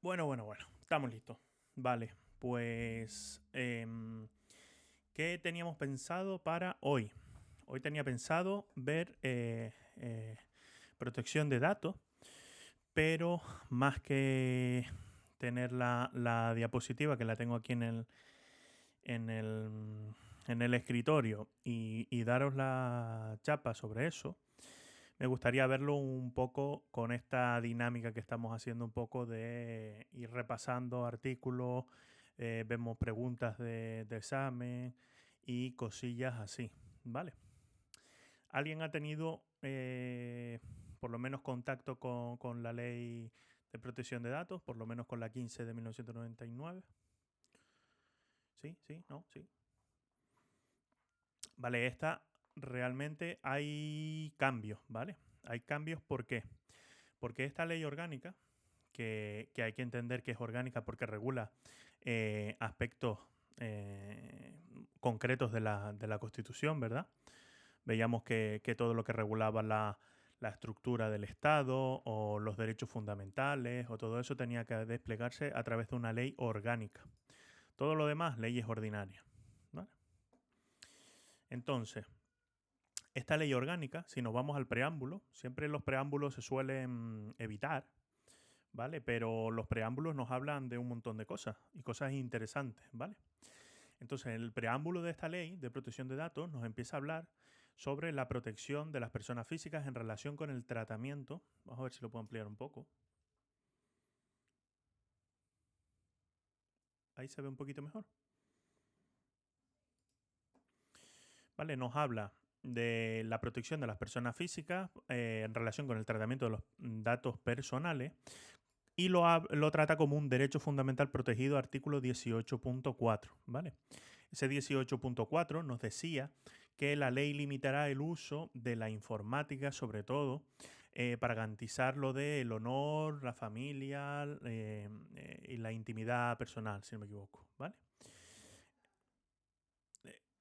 Bueno, estamos listos. Vale, pues, ¿qué teníamos pensado para hoy? Hoy tenía pensado ver protección de datos, pero más que tener la diapositiva que la tengo aquí en el, en el escritorio y daros la chapa sobre eso, me gustaría verlo un poco con esta dinámica que estamos haciendo, un poco de ir repasando artículos, vemos preguntas de examen y cosillas así, ¿vale? ¿Alguien ha tenido por lo menos contacto con la ley de protección de datos, por lo menos con la 15 de 1999? ¿Sí? ¿Sí? ¿No? ¿Sí? Vale, esta realmente hay cambios, ¿vale? Hay cambios, ¿por qué? Porque esta ley orgánica, que hay que entender que es orgánica porque regula aspectos concretos de la Constitución, ¿verdad? Veíamos que todo lo que regulaba la estructura del Estado o los derechos fundamentales o todo eso tenía que desplegarse a través de una ley orgánica. Todo lo demás, leyes ordinarias. ¿Vale? Entonces, esta ley orgánica, si nos vamos al preámbulo, siempre los preámbulos se suelen evitar, ¿vale? Pero los preámbulos nos hablan de un montón de cosas y cosas interesantes, ¿vale? Entonces, el preámbulo de esta ley de protección de datos nos empieza a hablar sobre la protección de las personas físicas en relación con el tratamiento. Vamos a ver si lo puedo ampliar un poco. Ahí se ve un poquito mejor. ¿Vale? Nos habla de la protección de las personas físicas en relación con el tratamiento de los datos personales y lo trata como un derecho fundamental protegido, artículo 18.4, ¿vale? Ese 18.4 nos decía que la ley limitará el uso de la informática, sobre todo, para garantizar lo del honor, la familia y la intimidad personal, si no me equivoco, ¿vale?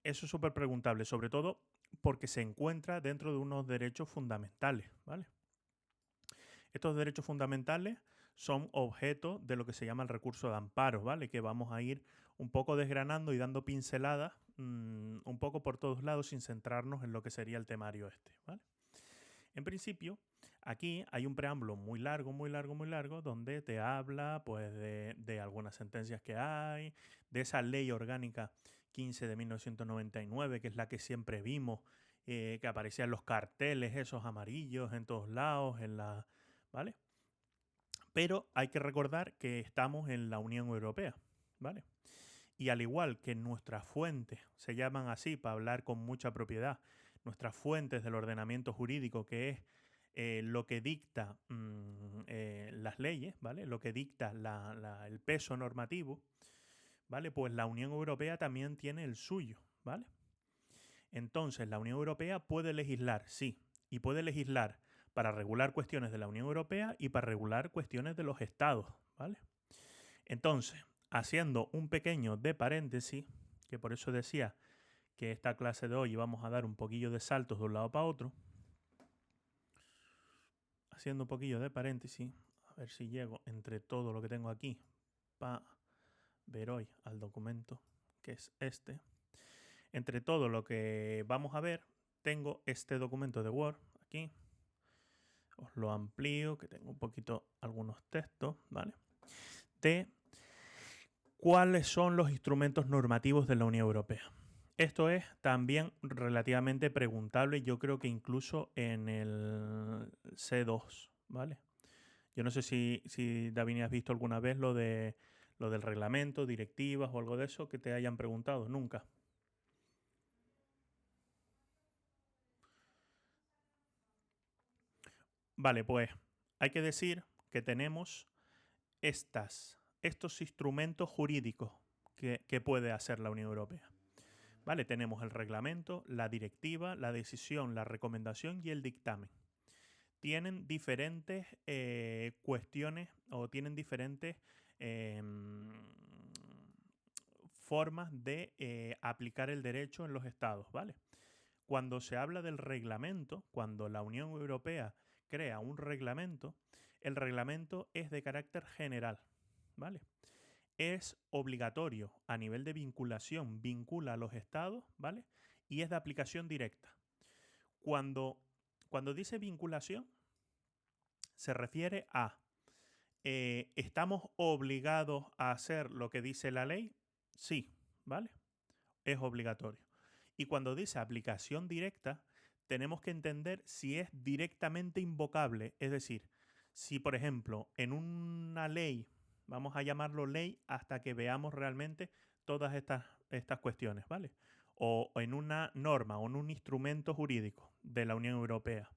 Eso es súper preguntable, sobre todo porque se encuentra dentro de unos derechos fundamentales, ¿vale? Estos derechos fundamentales son objeto de lo que se llama el recurso de amparo, ¿vale? Que vamos a ir un poco desgranando y dando pinceladas un poco por todos lados sin centrarnos en lo que sería el temario este, ¿vale? En principio, aquí hay un preámbulo muy largo, muy largo, muy largo, donde te habla pues de algunas sentencias que hay, de esa ley orgánica 15 de 1999, que es la que siempre vimos, que aparecían los carteles esos amarillos en todos lados, ¿vale? Pero hay que recordar que estamos en la Unión Europea, ¿vale? Y al igual que nuestras fuentes se llaman así para hablar con mucha propiedad, nuestras fuentes del ordenamiento jurídico, que es lo que dicta las leyes, ¿vale? Lo que dicta el peso normativo, ¿vale? Pues la Unión Europea también tiene el suyo, ¿vale? Entonces, la Unión Europea puede legislar, sí, y puede legislar para regular cuestiones de la Unión Europea y para regular cuestiones de los estados, ¿vale? Entonces, haciendo un pequeño de paréntesis, que por eso decía que esta clase de hoy íbamos a dar un poquillo de saltos de un lado para otro, haciendo un poquillo de paréntesis, a ver si llego entre todo lo que tengo aquí para ver hoy al documento, que es este. Entre todo lo que vamos a ver, tengo este documento de Word aquí. Os lo amplío, que tengo un poquito algunos textos, ¿vale? De cuáles son los instrumentos normativos de la Unión Europea. Esto es también relativamente preguntable, yo creo que incluso en el C2, ¿vale? Yo no sé si David, has visto alguna vez lo del reglamento, directivas o algo de eso que te hayan preguntado. Nunca. Vale, pues hay que decir que tenemos estos instrumentos jurídicos que puede hacer la Unión Europea. Vale, tenemos el reglamento, la directiva, la decisión, la recomendación y el dictamen. Tienen diferentes cuestiones o tienen diferentes eh, formas de aplicar el derecho en los estados, ¿vale? Cuando se habla del reglamento, cuando la Unión Europea crea un reglamento, el reglamento es de carácter general, ¿vale? Es obligatorio a nivel de vinculación, vincula a los estados, ¿vale? Y es de aplicación directa. Cuando dice vinculación, se refiere a ¿estamos obligados a hacer lo que dice la ley? Sí, ¿vale? Es obligatorio. Y cuando dice aplicación directa, tenemos que entender si es directamente invocable. Es decir, si por ejemplo en una ley, vamos a llamarlo ley hasta que veamos realmente todas estas cuestiones, ¿vale? O en una norma o en un instrumento jurídico de la Unión Europea.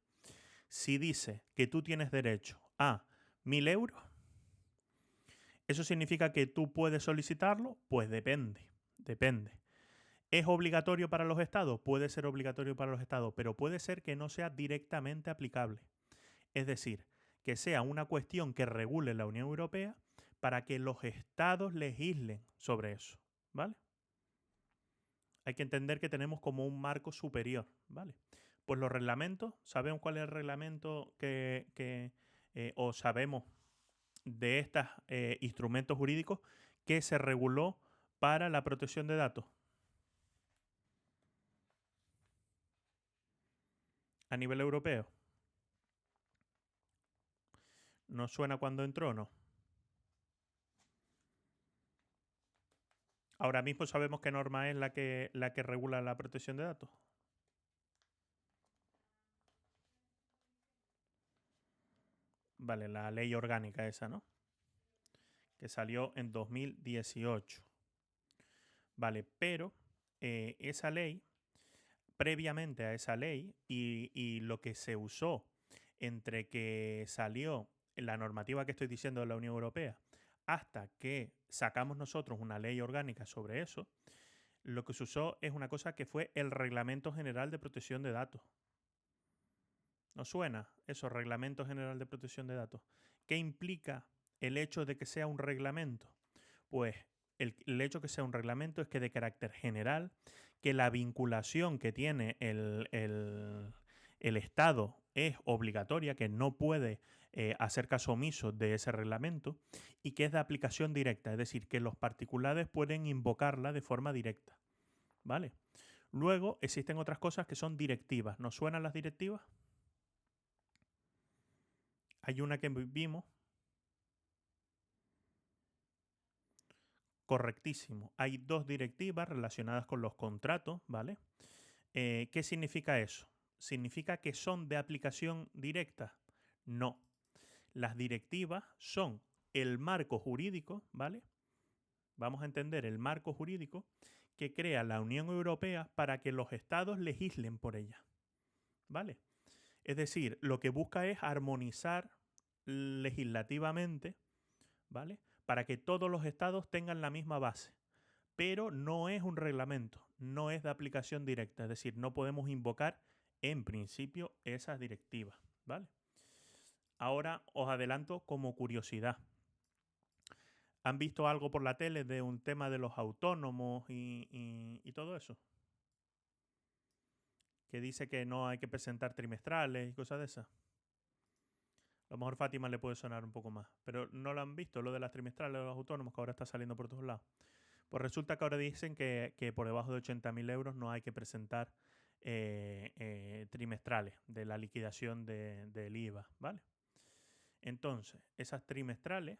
Si dice que tú tienes derecho a 1.000 euros, ¿eso significa que tú puedes solicitarlo? Pues depende. ¿Es obligatorio para los estados? Puede ser obligatorio para los estados, pero puede ser que no sea directamente aplicable. Es decir, que sea una cuestión que regule la Unión Europea para que los estados legislen sobre eso, ¿vale? Hay que entender que tenemos como un marco superior, ¿vale? Pues los reglamentos, ¿sabemos cuál es el reglamento o sabemos de estos instrumentos jurídicos que se reguló para la protección de datos? A nivel europeo. ¿No suena cuando entró o no? Ahora mismo sabemos qué norma es la que regula la protección de datos. Vale, la ley orgánica esa, ¿no? Que salió en 2018. Vale, pero esa ley, previamente a esa ley y lo que se usó entre que salió la normativa que estoy diciendo de la Unión Europea hasta que sacamos nosotros una ley orgánica sobre eso, lo que se usó es una cosa que fue el Reglamento General de Protección de Datos. ¿No suena eso, Reglamento General de Protección de Datos? ¿Qué implica el hecho de que sea un reglamento? Pues el hecho de que sea un reglamento es que de carácter general, que la vinculación que tiene el Estado es obligatoria, que no puede hacer caso omiso de ese reglamento y que es de aplicación directa, es decir, que los particulares pueden invocarla de forma directa, ¿vale? Luego existen otras cosas que son directivas. ¿Nos suenan las directivas? Hay una que vimos. Correctísimo. Hay dos directivas relacionadas con los contratos, ¿vale? ¿Qué significa eso? ¿Significa que son de aplicación directa? No. Las directivas son el marco jurídico, ¿vale? Vamos a entender el marco jurídico que crea la Unión Europea para que los estados legislen por ella, ¿vale? Es decir, lo que busca es armonizar legislativamente, ¿vale? Para que todos los estados tengan la misma base. Pero no es un reglamento, no es de aplicación directa, es decir, no podemos invocar en principio esas directivas, ¿vale? Ahora os adelanto como curiosidad. ¿Han visto algo por la tele de un tema de los autónomos y todo eso? Que dice que no hay que presentar trimestrales y cosas de esas. A lo mejor Fátima le puede sonar un poco más, pero no lo han visto, lo de las trimestrales de los autónomos, que ahora está saliendo por todos lados. Pues resulta que ahora dicen que por debajo de 80.000 euros no hay que presentar trimestrales de la liquidación del IVA, ¿vale? Entonces, esas trimestrales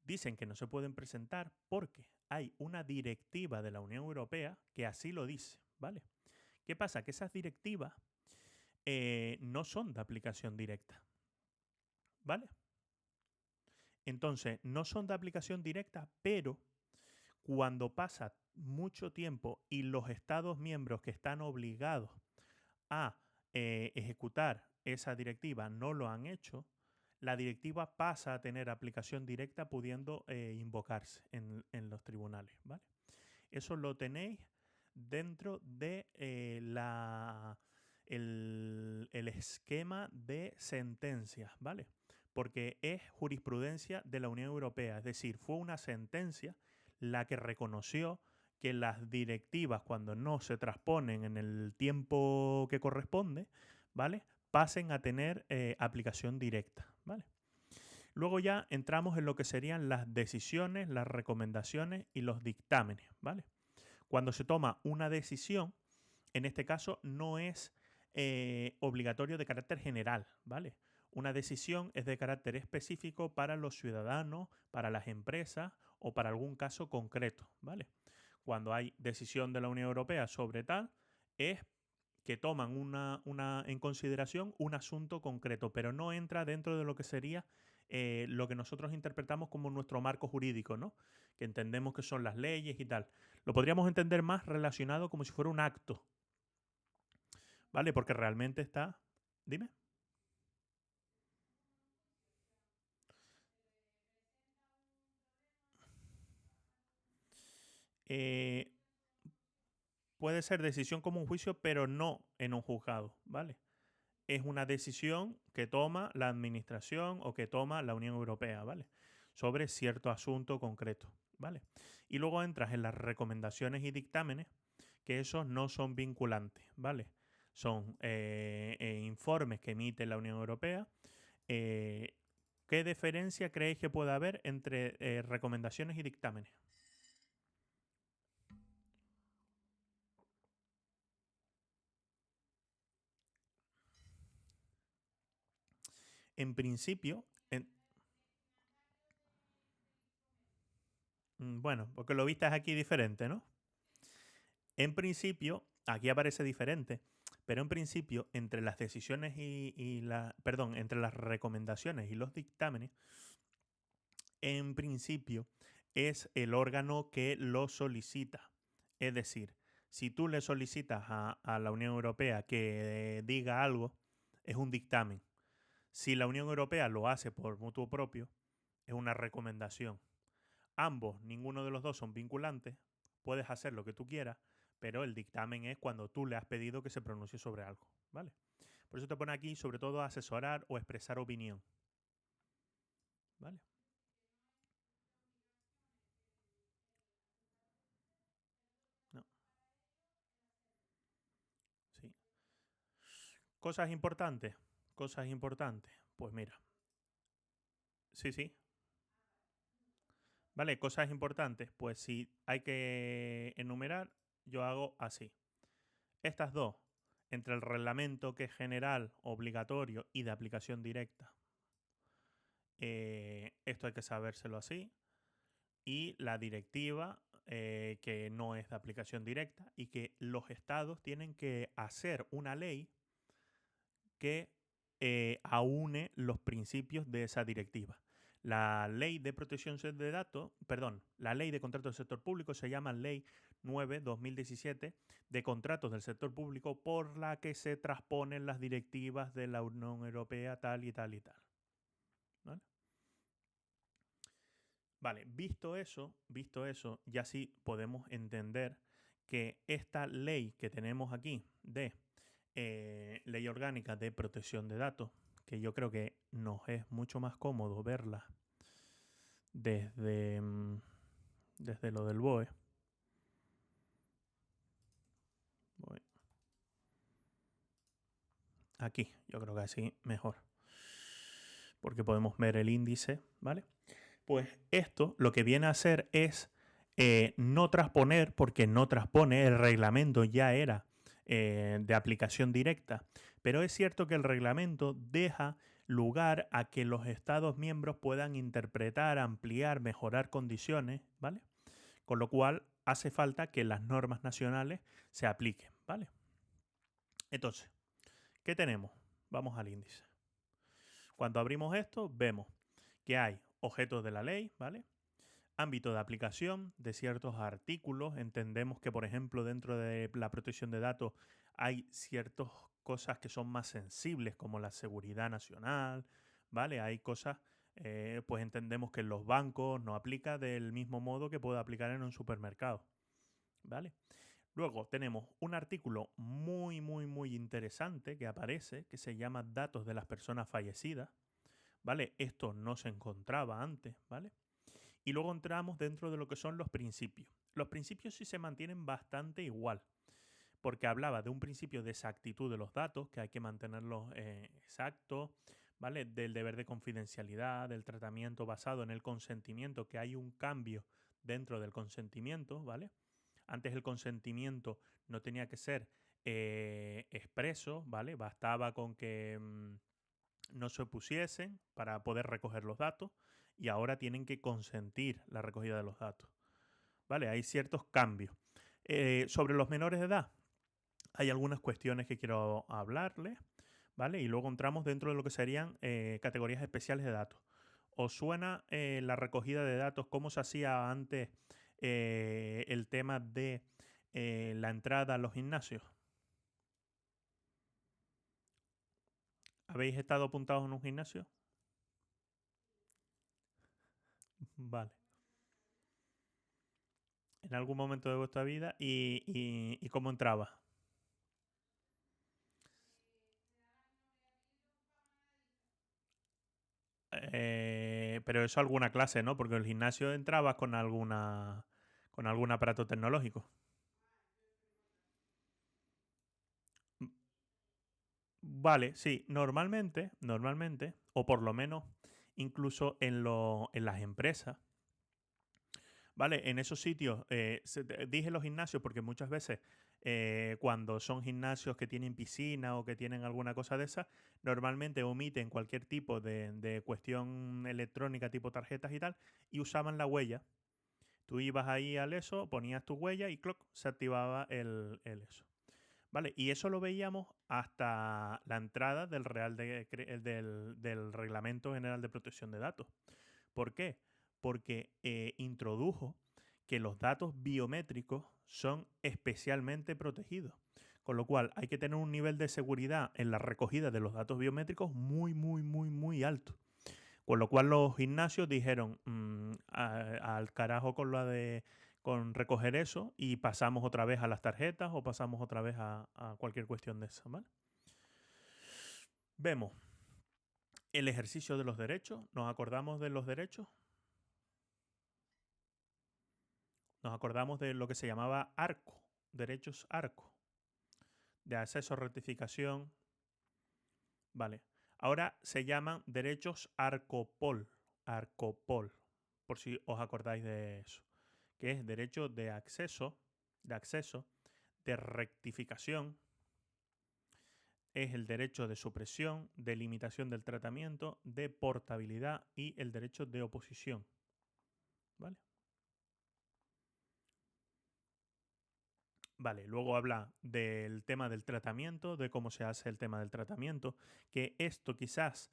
dicen que no se pueden presentar porque hay una directiva de la Unión Europea que así lo dice, ¿vale? ¿Qué pasa? Que esas directivas no son de aplicación directa, ¿vale? Entonces, no son de aplicación directa, pero cuando pasa mucho tiempo y los Estados miembros que están obligados a ejecutar esa directiva no lo han hecho, la directiva pasa a tener aplicación directa pudiendo invocarse en los tribunales, ¿vale? Eso lo tenéis dentro de el esquema de sentencias, ¿vale? Porque es jurisprudencia de la Unión Europea, es decir, fue una sentencia la que reconoció que las directivas, cuando no se transponen en el tiempo que corresponde, ¿vale? Pasen a tener aplicación directa, ¿vale? Luego ya entramos en lo que serían las decisiones, las recomendaciones y los dictámenes, ¿vale? Cuando se toma una decisión, en este caso no es obligatorio de carácter general, ¿vale? Una decisión es de carácter específico para los ciudadanos, para las empresas o para algún caso concreto, ¿vale? Cuando hay decisión de la Unión Europea sobre tal, es que toman en consideración un asunto concreto, pero no entra dentro de lo que sería lo que nosotros interpretamos como nuestro marco jurídico, ¿no? Que entendemos que son las leyes y tal. Lo podríamos entender más relacionado como si fuera un acto, ¿vale? Porque realmente está... Dime. Eh, puede ser decisión como un juicio, pero no en un juzgado, ¿vale? Es una decisión que toma la administración o que toma la Unión Europea, ¿vale? Sobre cierto asunto concreto, ¿vale? Y luego entras en las recomendaciones y dictámenes, que esos no son vinculantes, ¿vale? Son informes que emite la Unión Europea. Eh, ¿Qué diferencia creéis que puede haber entre recomendaciones y dictámenes? En principio, bueno, porque lo vistas aquí diferente, ¿no? En principio, aquí aparece diferente, pero en principio, entre las decisiones perdón, entre las recomendaciones y los dictámenes, en principio es el órgano que lo solicita. Es decir, si tú le solicitas a la Unión Europea que diga algo, es un dictamen. Si la Unión Europea lo hace por mutuo propio, es una recomendación. Ambos, ninguno de los dos son vinculantes, puedes hacer lo que tú quieras, pero el dictamen es cuando tú le has pedido que se pronuncie sobre algo, ¿vale? Por eso te pone aquí, sobre todo, asesorar o expresar opinión, ¿vale? No, sí. Cosas importantes. Pues mira, sí, sí. Vale, cosas importantes. Pues si hay que enumerar, yo hago así. Estas dos, entre el reglamento que es general, obligatorio y de aplicación directa, esto hay que sabérselo así. Y la directiva, que no es de aplicación directa y que los estados tienen que hacer una ley que aúne los principios de esa directiva. La ley de protección de datos, perdón, la ley de contratos del sector público se llama Ley 9/2017 de contratos del sector público, por la que se transponen las directivas de la Unión Europea tal y tal y tal. ¿Vale? Vale, visto eso, ya sí podemos entender que esta ley que tenemos aquí de ley orgánica de protección de datos, que yo creo que nos es mucho más cómodo verla desde, desde lo del BOE. Voy aquí, yo creo que así mejor, porque podemos ver el índice, ¿vale? Pues esto lo que viene a hacer es no transponer, porque no transpone, el reglamento ya era de aplicación directa, pero es cierto que el reglamento deja lugar a que los Estados miembros puedan interpretar, ampliar, mejorar condiciones, ¿vale? Con lo cual hace falta que las normas nacionales se apliquen, ¿vale? Entonces, ¿qué tenemos? Vamos al índice. Cuando abrimos esto, vemos que hay objetos de la ley, ¿vale? Ámbito de aplicación de ciertos artículos. Entendemos que, por ejemplo, dentro de la protección de datos hay ciertas cosas que son más sensibles, como la seguridad nacional, ¿vale? Hay cosas, pues entendemos que en los bancos no aplica del mismo modo que puede aplicar en un supermercado, ¿vale? Luego tenemos un artículo muy, muy, muy interesante que aparece, que se llama Datos de las personas fallecidas, ¿vale? Esto no se encontraba antes, ¿vale? Y luego entramos dentro de lo que son los principios. Los principios sí se mantienen bastante igual, porque hablaba de un principio de exactitud de los datos, que hay que mantenerlos exactos, ¿vale? Del deber de confidencialidad, del tratamiento basado en el consentimiento, que hay un cambio dentro del consentimiento, ¿vale? Antes el consentimiento no tenía que ser expreso, ¿vale? Bastaba con que no se opusiesen para poder recoger los datos y ahora tienen que consentir la recogida de los datos, ¿vale? Hay ciertos cambios. Sobre los menores de edad, hay algunas cuestiones que quiero hablarles, ¿vale? Y luego entramos dentro de lo que serían categorías especiales de datos. ¿Os suena la recogida de datos, cómo se hacía antes el tema de la entrada a los gimnasios? ¿Habéis estado apuntados en un gimnasio? Vale. En algún momento de vuestra vida y cómo entraba. Pero eso alguna clase, ¿no? Porque en el gimnasio entrabas con algún aparato tecnológico. Vale, sí, normalmente, o por lo menos incluso en las empresas, ¿vale? En esos sitios, dije los gimnasios porque muchas veces cuando son gimnasios que tienen piscina o que tienen alguna cosa de esa, normalmente omiten cualquier tipo de cuestión electrónica tipo tarjetas y tal y usaban la huella. Tú ibas ahí al eso, ponías tu huella y ¡cloc! Se activaba el eso. ¿Vale? Y eso lo veíamos hasta la entrada del Reglamento General de Protección de Datos. ¿Por qué? Porque introdujo que los datos biométricos son especialmente protegidos. Con lo cual hay que tener un nivel de seguridad en la recogida de los datos biométricos muy alto. Con lo cual los gimnasios dijeron al carajo con recoger eso y pasamos otra vez a las tarjetas o pasamos otra vez a cualquier cuestión de esa, ¿vale? Vemos el ejercicio de los derechos. ¿Nos acordamos de los derechos? Nos acordamos de lo que se llamaba ARCO, derechos ARCO, de acceso, rectificación. Vale. Ahora se llaman derechos ARCOPOL, ARCOPOL, por si os acordáis de eso, que es derecho de acceso, de rectificación, es el derecho de supresión, de limitación del tratamiento, de portabilidad y el derecho de oposición. ¿Vale? Vale, luego habla del tema del tratamiento, de cómo se hace el tema del tratamiento, que esto quizás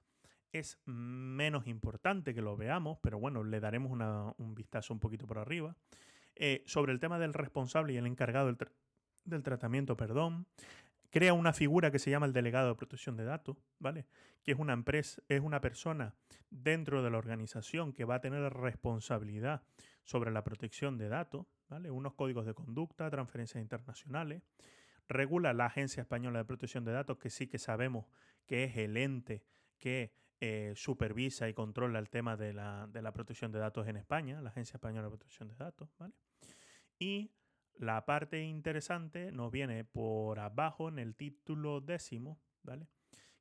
es menos importante que lo veamos, pero bueno, le daremos un vistazo un poquito por arriba. Sobre el tema del responsable y el encargado del tratamiento, perdón, crea una figura que se llama el delegado de protección de datos, ¿vale? Que es una empresa, es una persona dentro de la organización que va a tener responsabilidad sobre la protección de datos, ¿vale? Unos códigos de conducta, transferencias internacionales. Regula la Agencia Española de Protección de Datos, que sí que sabemos que es el ente que supervisa y controla el tema de la protección de datos en España, la Agencia Española de Protección de Datos, ¿vale? Y la parte interesante nos viene por abajo en el título 10, ¿vale?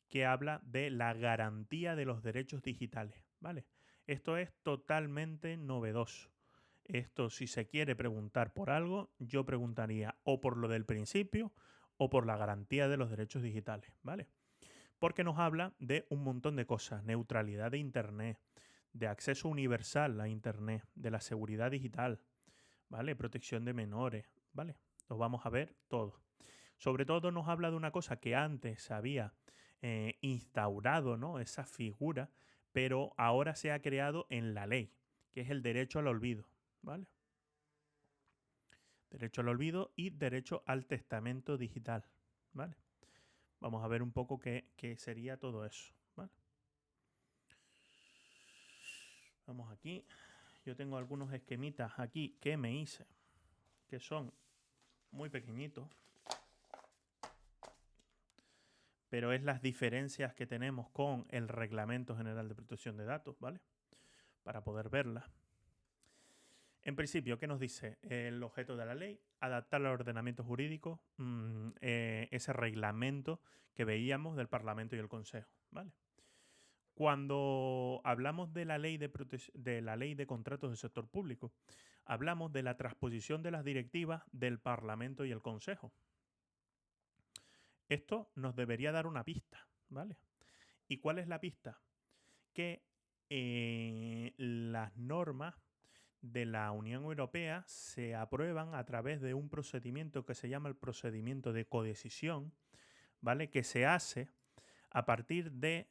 Que habla de la garantía de los derechos digitales, ¿vale? Esto es totalmente novedoso. Esto, si se quiere preguntar por algo, yo preguntaría o por lo del principio o por la garantía de los derechos digitales, ¿vale? Porque nos habla de un montón de cosas, neutralidad de Internet, de acceso universal a Internet, de la seguridad digital, ¿vale? Protección de menores, ¿vale? Lo vamos a ver todo. Sobre todo nos habla de una cosa que antes se había instaurado, ¿no? Esa figura, pero ahora se ha creado en la ley, que es el derecho al olvido, ¿vale? Derecho al olvido y derecho al testamento digital, ¿vale? Vamos a ver un poco qué sería todo eso, ¿vale? Vamos aquí. Yo tengo algunos esquemitas aquí que me hice, que son muy pequeñitos, pero es las diferencias que tenemos con el Reglamento General de Protección de Datos, ¿vale? Para poder verlas. En principio, ¿qué nos dice el objeto de la ley? Adaptar al ordenamiento jurídico ese reglamento que veíamos del Parlamento y el Consejo, ¿vale? Cuando hablamos de la ley de la ley de contratos del sector público, hablamos de la transposición de las directivas del Parlamento y el Consejo. Esto nos debería dar una pista, ¿vale? ¿Y cuál es la pista? Que las normas de la Unión Europea se aprueban a través de un procedimiento que se llama el procedimiento de codecisión, ¿vale? Que se hace a partir de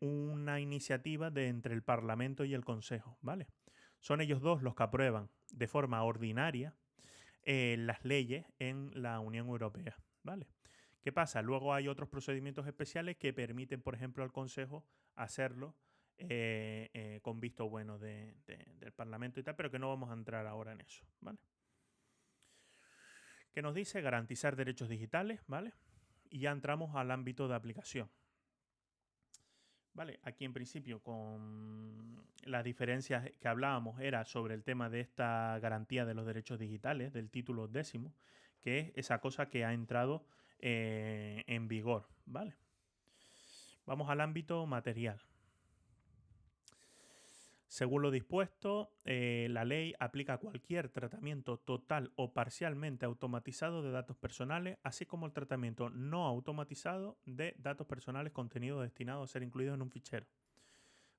una iniciativa de entre el Parlamento y el Consejo, ¿vale? Son ellos dos los que aprueban de forma ordinaria las leyes en la Unión Europea, ¿vale? ¿Qué pasa? Luego hay otros procedimientos especiales que permiten, por ejemplo, al Consejo hacerlo con visto bueno del Parlamento y tal, pero que no vamos a entrar ahora en eso, ¿vale? ¿Qué nos dice? Garantizar derechos digitales, ¿vale? Y ya entramos al ámbito de aplicación. Vale, aquí en principio con las diferencias que hablábamos era sobre el tema de esta garantía de los derechos digitales, del título 10º, que es esa cosa que ha entrado en vigor, ¿vale? Vamos al ámbito material. Según lo dispuesto, la ley aplica cualquier tratamiento total o parcialmente automatizado de datos personales, así como el tratamiento no automatizado de datos personales contenidos destinados a ser incluidos en un fichero.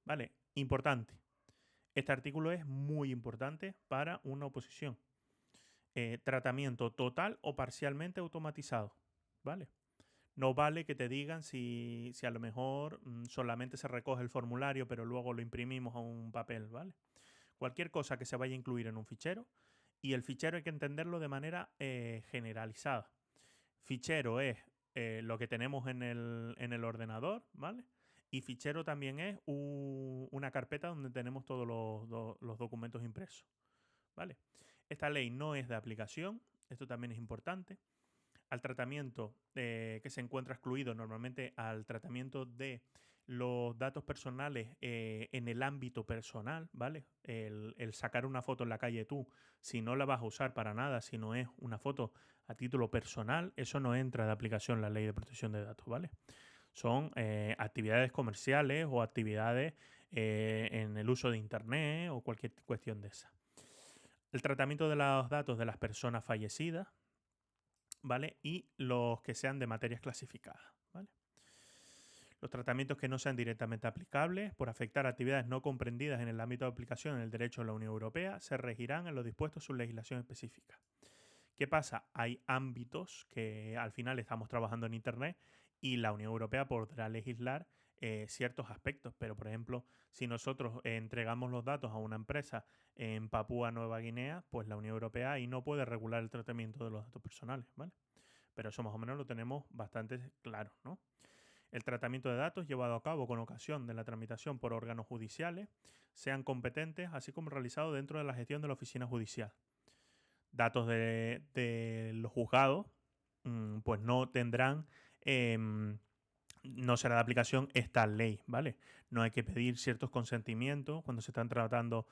Vale, importante. Este artículo es muy importante para una oposición. Tratamiento total o parcialmente automatizado. ¿Vale? No vale que te digan si a lo mejor solamente se recoge el formulario, pero luego lo imprimimos a un papel, ¿vale? Cualquier cosa que se vaya a incluir en un fichero, y el fichero hay que entenderlo de manera generalizada. Fichero es lo que tenemos en el ordenador, ¿vale? Y fichero también es una carpeta donde tenemos todos los documentos impresos, ¿vale? Esta ley no es de aplicación, esto también es importante. Al tratamiento que se encuentra excluido normalmente al tratamiento de los datos personales en el ámbito personal, ¿vale? El sacar una foto en la calle tú, si no la vas a usar para nada, si no es una foto a título personal, eso no entra de aplicación en la ley de protección de datos, ¿vale? Son actividades comerciales o actividades en el uso de Internet o cualquier cuestión de esa. El tratamiento de los datos de las personas fallecidas, ¿vale? Y los que sean de materias clasificadas, ¿vale? Los tratamientos que no sean directamente aplicables por afectar actividades no comprendidas en el ámbito de aplicación en el derecho de la Unión Europea se regirán en lo dispuesto en su legislación específica. ¿Qué pasa? Hay ámbitos que al final estamos trabajando en Internet y la Unión Europea podrá legislar ciertos aspectos, pero por ejemplo, si nosotros entregamos los datos a una empresa en Papúa Nueva Guinea, pues la Unión Europea ahí no puede regular el tratamiento de los datos personales, ¿vale? Pero eso más o menos lo tenemos bastante claro, ¿no? El tratamiento de datos llevado a cabo con ocasión de la tramitación por órganos judiciales sean competentes, así como realizado dentro de la gestión de la oficina judicial. Datos de los juzgados, pues no tendrán, no será de aplicación esta ley, ¿vale? No hay que pedir ciertos consentimientos cuando se están tratando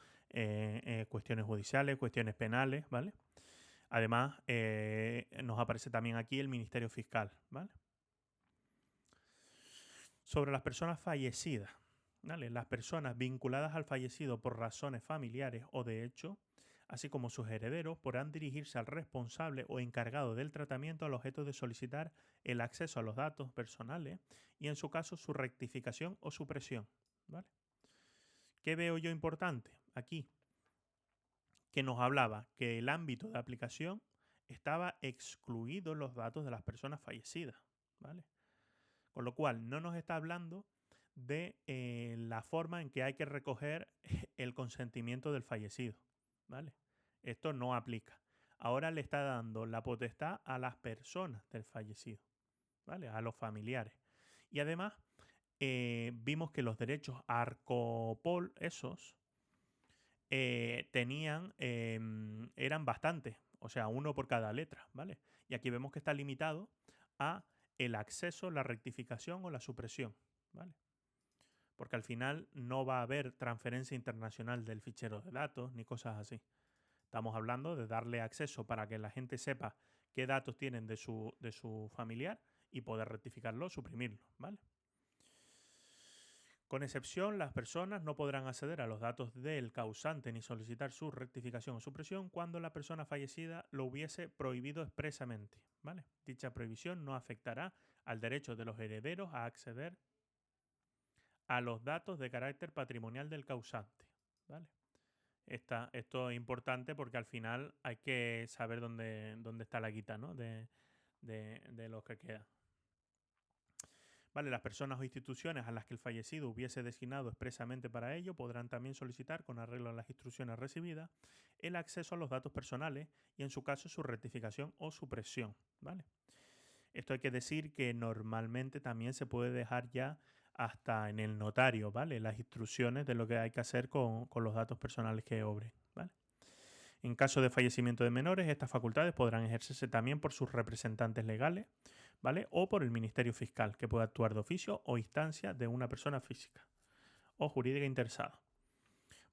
cuestiones judiciales, cuestiones penales, ¿vale? Además, nos aparece también aquí el Ministerio Fiscal, ¿vale? Sobre las personas fallecidas, ¿vale? Las personas vinculadas al fallecido por razones familiares o de hecho, así como sus herederos, podrán dirigirse al responsable o encargado del tratamiento al objeto de solicitar el acceso a los datos personales y, en su caso, su rectificación o supresión, ¿vale? ¿Qué veo yo importante aquí? Que nos hablaba que el ámbito de aplicación estaba excluido los datos de las personas fallecidas, ¿vale? Con lo cual, no nos está hablando de la forma en que hay que recoger el consentimiento del fallecido, ¿vale? Esto no aplica. Ahora le está dando la potestad a las personas del fallecido, ¿vale? A los familiares. Y además, vimos que los derechos ARCOPOL, esos, eran bastantes, o sea, uno por cada letra, ¿vale? Y aquí vemos que está limitado a el acceso, la rectificación o la supresión, ¿vale? Porque al final no va a haber transferencia internacional del fichero de datos ni cosas así. Estamos hablando de darle acceso para que la gente sepa qué datos tienen de su familiar y poder rectificarlo o suprimirlo, ¿vale? Con excepción, las personas no podrán acceder a los datos del causante ni solicitar su rectificación o supresión cuando la persona fallecida lo hubiese prohibido expresamente, ¿vale? Dicha prohibición no afectará al derecho de los herederos a acceder a los datos de carácter patrimonial del causante, ¿vale? Esto es importante porque al final hay que saber dónde está la guita, ¿no? De los que queda. Vale, las personas o instituciones a las que el fallecido hubiese designado expresamente para ello podrán también solicitar, con arreglo a las instrucciones recibidas, el acceso a los datos personales y, en su caso, su rectificación o supresión. ¿Vale? Esto hay que decir que normalmente también se puede dejar ya hasta en el notario, ¿vale? Las instrucciones de lo que hay que hacer con los datos personales que obren, ¿vale? En caso de fallecimiento de menores, estas facultades podrán ejercerse también por sus representantes legales, ¿vale? O por el Ministerio Fiscal, que puede actuar de oficio o instancia de una persona física o jurídica interesada.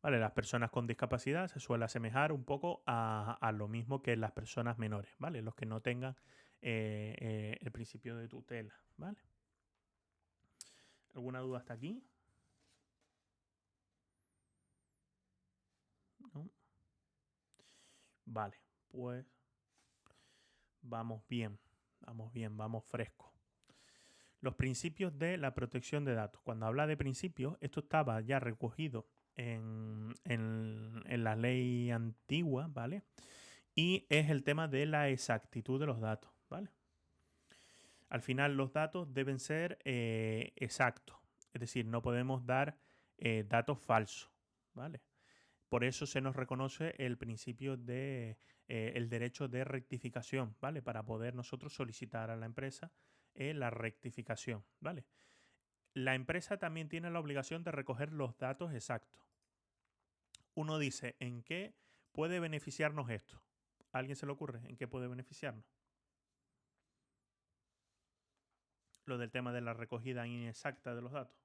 ¿Vale? Las personas con discapacidad se suele asemejar un poco a lo mismo que las personas menores, ¿vale? Los que no tengan el principio de tutela, ¿vale? ¿Alguna duda hasta aquí? ¿No? Vale, pues vamos bien, vamos fresco. Los principios de la protección de datos. Cuando habla de principios, esto estaba ya recogido en la ley antigua, ¿vale? Y es el tema de la exactitud de los datos, ¿vale? Al final los datos deben ser exactos, es decir, no podemos dar datos falsos, ¿vale? Por eso se nos reconoce el principio de el derecho de rectificación, ¿vale? Para poder nosotros solicitar a la empresa la rectificación, ¿vale? La empresa también tiene la obligación de recoger los datos exactos. Uno dice, ¿en qué puede beneficiarnos esto? ¿A alguien se le ocurre en qué puede beneficiarnos? Lo del tema de la recogida inexacta de los datos.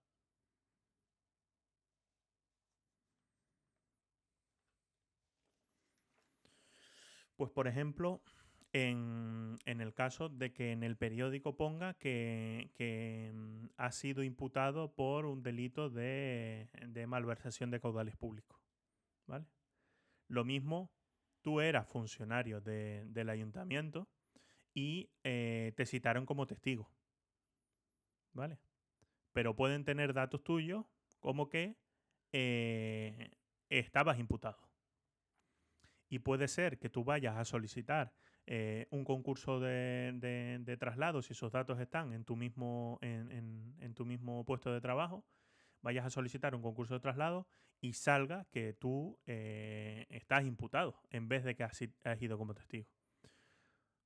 Pues, por ejemplo, en el caso de que en el periódico ponga que ha sido imputado por un delito de malversación de caudales públicos, ¿vale? Lo mismo, tú eras funcionario del ayuntamiento y te citaron como testigo, ¿vale? Pero pueden tener datos tuyos como que estabas imputado. Y puede ser que tú vayas a solicitar un concurso de traslado, si esos datos están en tu mismo puesto de trabajo, vayas a solicitar un concurso de traslado y salga que tú estás imputado en vez de que has ido como testigo.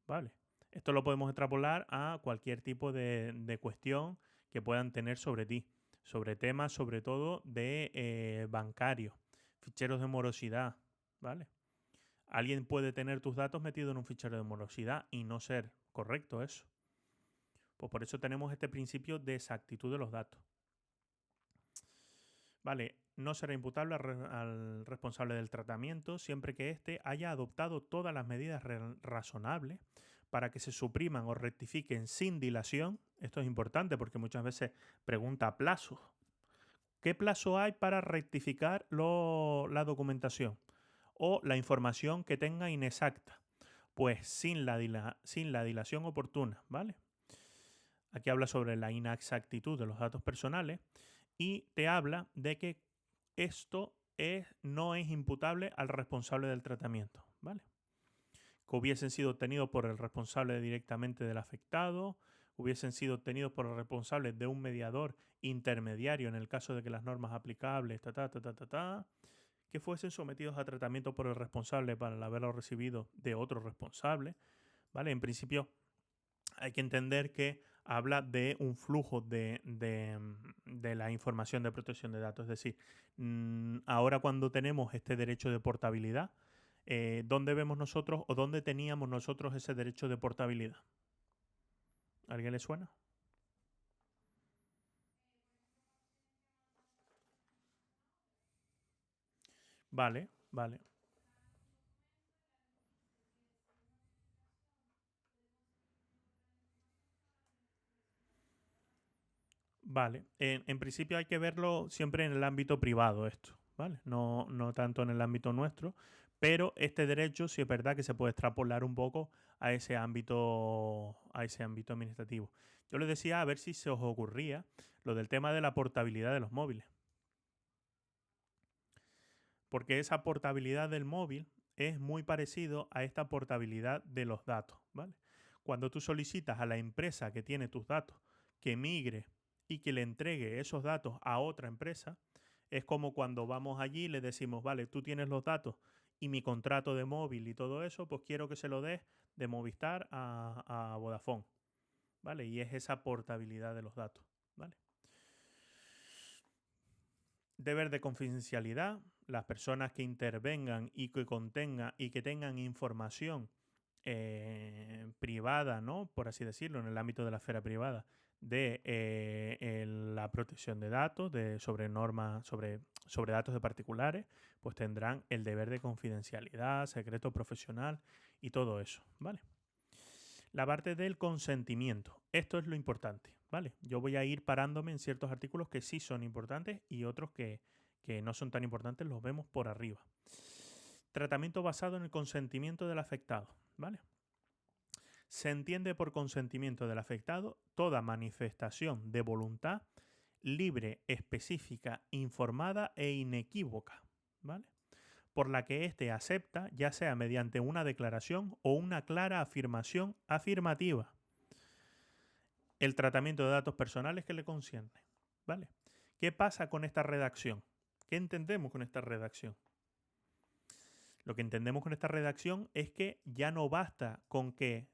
¿Vale? Esto lo podemos extrapolar a cualquier tipo de cuestión que puedan tener sobre ti, sobre temas sobre todo de bancarios, ficheros de morosidad, ¿vale? Alguien puede tener tus datos metidos en un fichero de morosidad y no ser correcto eso. Pues por eso tenemos este principio de exactitud de los datos. Vale, no será imputable al responsable del tratamiento siempre que éste haya adoptado todas las medidas razonables para que se supriman o rectifiquen sin dilación. Esto es importante porque muchas veces pregunta plazos. ¿Qué plazo hay para rectificar la documentación o la información que tenga inexacta? Pues sin la dilación oportuna, ¿vale? Aquí habla sobre la inexactitud de los datos personales y te habla de que esto no es imputable al responsable del tratamiento, ¿vale? Que hubiesen sido obtenidos por el responsable directamente del afectado, hubiesen sido obtenidos por el responsable de un mediador intermediario en el caso de que las normas aplicables, que fuesen sometidos a tratamiento por el responsable para haberlo recibido de otro responsable, ¿vale? En principio hay que entender que habla de un flujo de la información de protección de datos. Es decir, ahora cuando tenemos este derecho de portabilidad, ¿dónde vemos nosotros o dónde teníamos nosotros ese derecho de portabilidad? ¿A alguien le suena? Vale, vale. Vale. En principio hay que verlo siempre en el ámbito privado esto, ¿vale? No, no tanto en el ámbito nuestro, pero este derecho sí es verdad que se puede extrapolar un poco a ese ámbito administrativo. Yo les decía a ver si se os ocurría lo del tema de la portabilidad de los móviles. Porque esa portabilidad del móvil es muy parecido a esta portabilidad de los datos, ¿vale? Cuando tú solicitas a la empresa que tiene tus datos que migre y que le entregue esos datos a otra empresa, es como cuando vamos allí y le decimos, vale, tú tienes los datos y mi contrato de móvil y todo eso, pues quiero que se lo des de Movistar a Vodafone, ¿vale? Y es esa portabilidad de los datos, ¿vale? Deber de confidencialidad, las personas que intervengan y que contengan y que tengan información privada, ¿no? Por así decirlo, en el ámbito de la esfera privada, de la protección de datos, sobre normas, sobre datos de particulares, pues tendrán el deber de confidencialidad, secreto profesional y todo eso, ¿vale? La parte del consentimiento. Esto es lo importante, ¿vale? Yo voy a ir parándome en ciertos artículos que sí son importantes y otros que no son tan importantes, los vemos por arriba. Tratamiento basado en el consentimiento del afectado, ¿vale? Se entiende por consentimiento del afectado toda manifestación de voluntad libre, específica, informada e inequívoca, ¿vale? Por la que éste acepta, ya sea mediante una declaración o una clara afirmación afirmativa, el tratamiento de datos personales que le concierne, ¿vale? ¿Qué pasa con esta redacción? ¿Qué entendemos con esta redacción? Lo que entendemos con esta redacción es que ya no basta con que,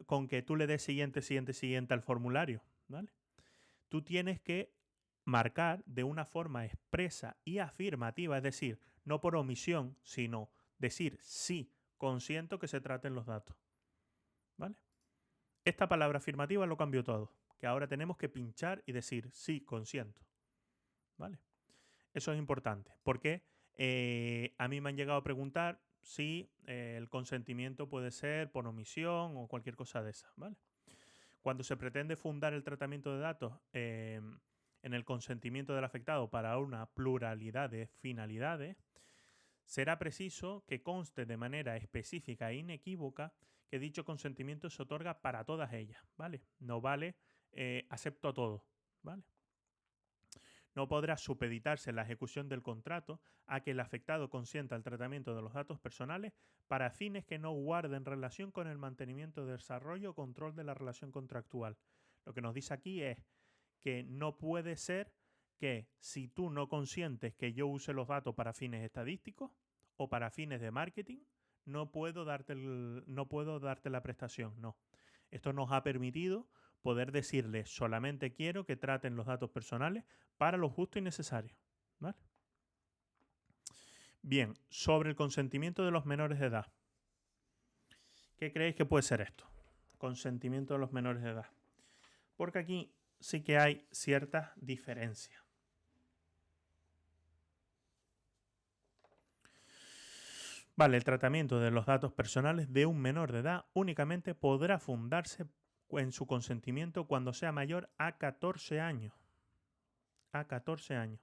con que tú le des siguiente al formulario, ¿vale? Tú tienes que marcar de una forma expresa y afirmativa, es decir, no por omisión, sino decir sí, consiento que se traten los datos, ¿vale? Esta palabra afirmativa lo cambió todo, que ahora tenemos que pinchar y decir sí, consiento, ¿vale? Eso es importante, porque a mí me han llegado a preguntar si el consentimiento puede ser por omisión o cualquier cosa de esa, ¿vale? Cuando se pretende fundar el tratamiento de datos en el consentimiento del afectado para una pluralidad de finalidades, será preciso que conste de manera específica e inequívoca que dicho consentimiento se otorga para todas ellas, ¿vale? No vale acepto a todo, ¿vale? No podrá supeditarse la ejecución del contrato a que el afectado consienta el tratamiento de los datos personales para fines que no guarden relación con el mantenimiento, desarrollo o control de la relación contractual. Lo que nos dice aquí es que no puede ser que si tú no consientes que yo use los datos para fines estadísticos o para fines de marketing, no puedo darte la prestación. No. Esto nos ha permitido poder decirle solamente quiero que traten los datos personales para lo justo y necesario, ¿vale? Bien, sobre el consentimiento de los menores de edad. ¿Qué creéis que puede ser esto? Consentimiento de los menores de edad. Porque aquí sí que hay ciertas diferencias. Vale, el tratamiento de los datos personales de un menor de edad únicamente podrá fundarse en su consentimiento cuando sea mayor a 14 años. A 14 años.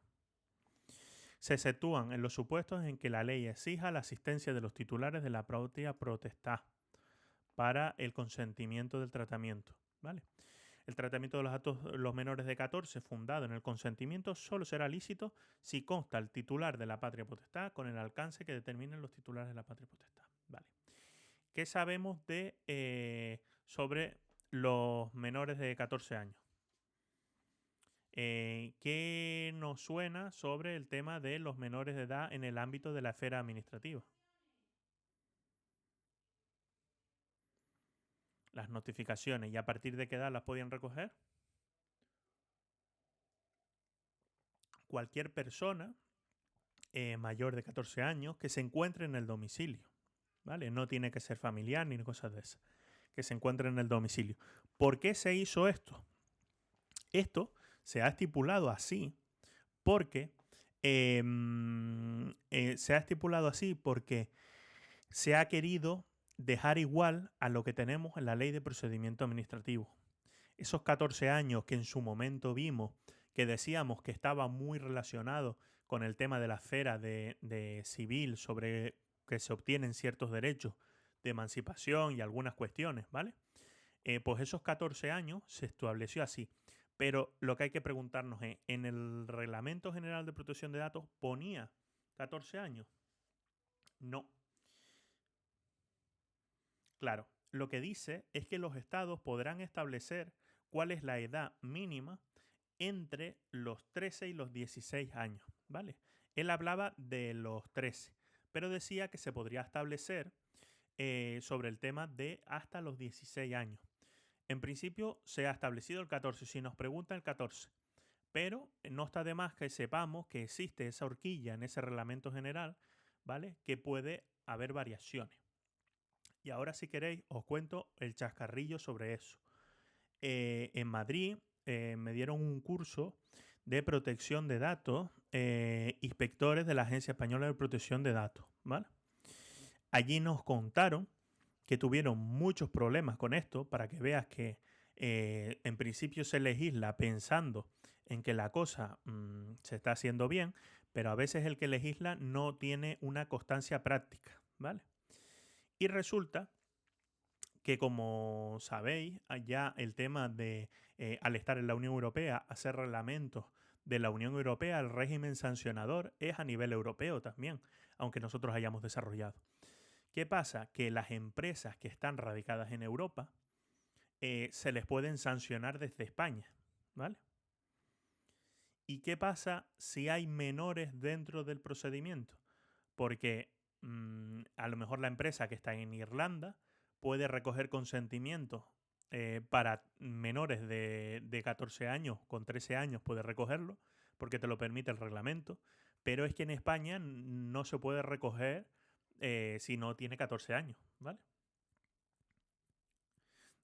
Se exceptúan en los supuestos en que la ley exija la asistencia de los titulares de la propia potestad para el consentimiento del tratamiento, ¿vale? El tratamiento de los datos los menores de 14 fundado en el consentimiento solo será lícito si consta el titular de la patria potestad con el alcance que determinen los titulares de la patria potestad, ¿vale? ¿Qué sabemos sobre los menores de 14 años? ¿Qué nos suena sobre el tema de los menores de edad en el ámbito de la esfera administrativa? Las notificaciones, ¿y a partir de qué edad las podían recoger? Cualquier persona mayor de 14 años que se encuentre en el domicilio, ¿vale? No tiene que ser familiar ni cosas de esas, que se encuentre en el domicilio. ¿Por qué se hizo esto? Esto se ha estipulado así porque se ha querido dejar igual a lo que tenemos en la Ley de Procedimiento Administrativo. esos 14 años que en su momento vimos, que decíamos que estaba muy relacionado con el tema de la esfera de civil, sobre que se obtienen ciertos derechos de emancipación y algunas cuestiones, ¿vale? Pues esos 14 años se estableció así. Pero lo que hay que preguntarnos es, ¿en el Reglamento General de Protección de Datos ponía 14 años? No. Claro, lo que dice es que los estados podrán establecer cuál es la edad mínima entre los 13 y los 16 años, ¿vale? Él hablaba de los 13, pero decía que se podría establecer sobre el tema de hasta los 16 años. En principio se ha establecido el 14, si nos pregunta el 14, pero no está de más que sepamos que existe esa horquilla en ese reglamento general, ¿vale? Que puede haber variaciones. Y ahora si queréis os cuento el chascarrillo sobre eso. En Madrid me dieron un curso de protección de datos, inspectores de la Agencia Española de Protección de Datos, ¿vale? Allí nos contaron que tuvieron muchos problemas con esto, para que veas que en principio se legisla pensando en que la cosa se está haciendo bien, pero a veces el que legisla no tiene una constancia práctica, ¿vale? Y resulta que, como sabéis, allá el tema de, al estar en la Unión Europea, hacer reglamentos de la Unión Europea, el régimen sancionador es a nivel europeo también, aunque nosotros hayamos desarrollado. ¿Qué pasa? Que las empresas que están radicadas en Europa se les pueden sancionar desde España, ¿vale? ¿Y qué pasa si hay menores dentro del procedimiento? Porque a lo mejor la empresa que está en Irlanda puede recoger consentimientos para menores de 14 años, con 13 años puede recogerlo, porque te lo permite el reglamento, pero es que en España no se puede recoger si no tiene 14 años, ¿vale?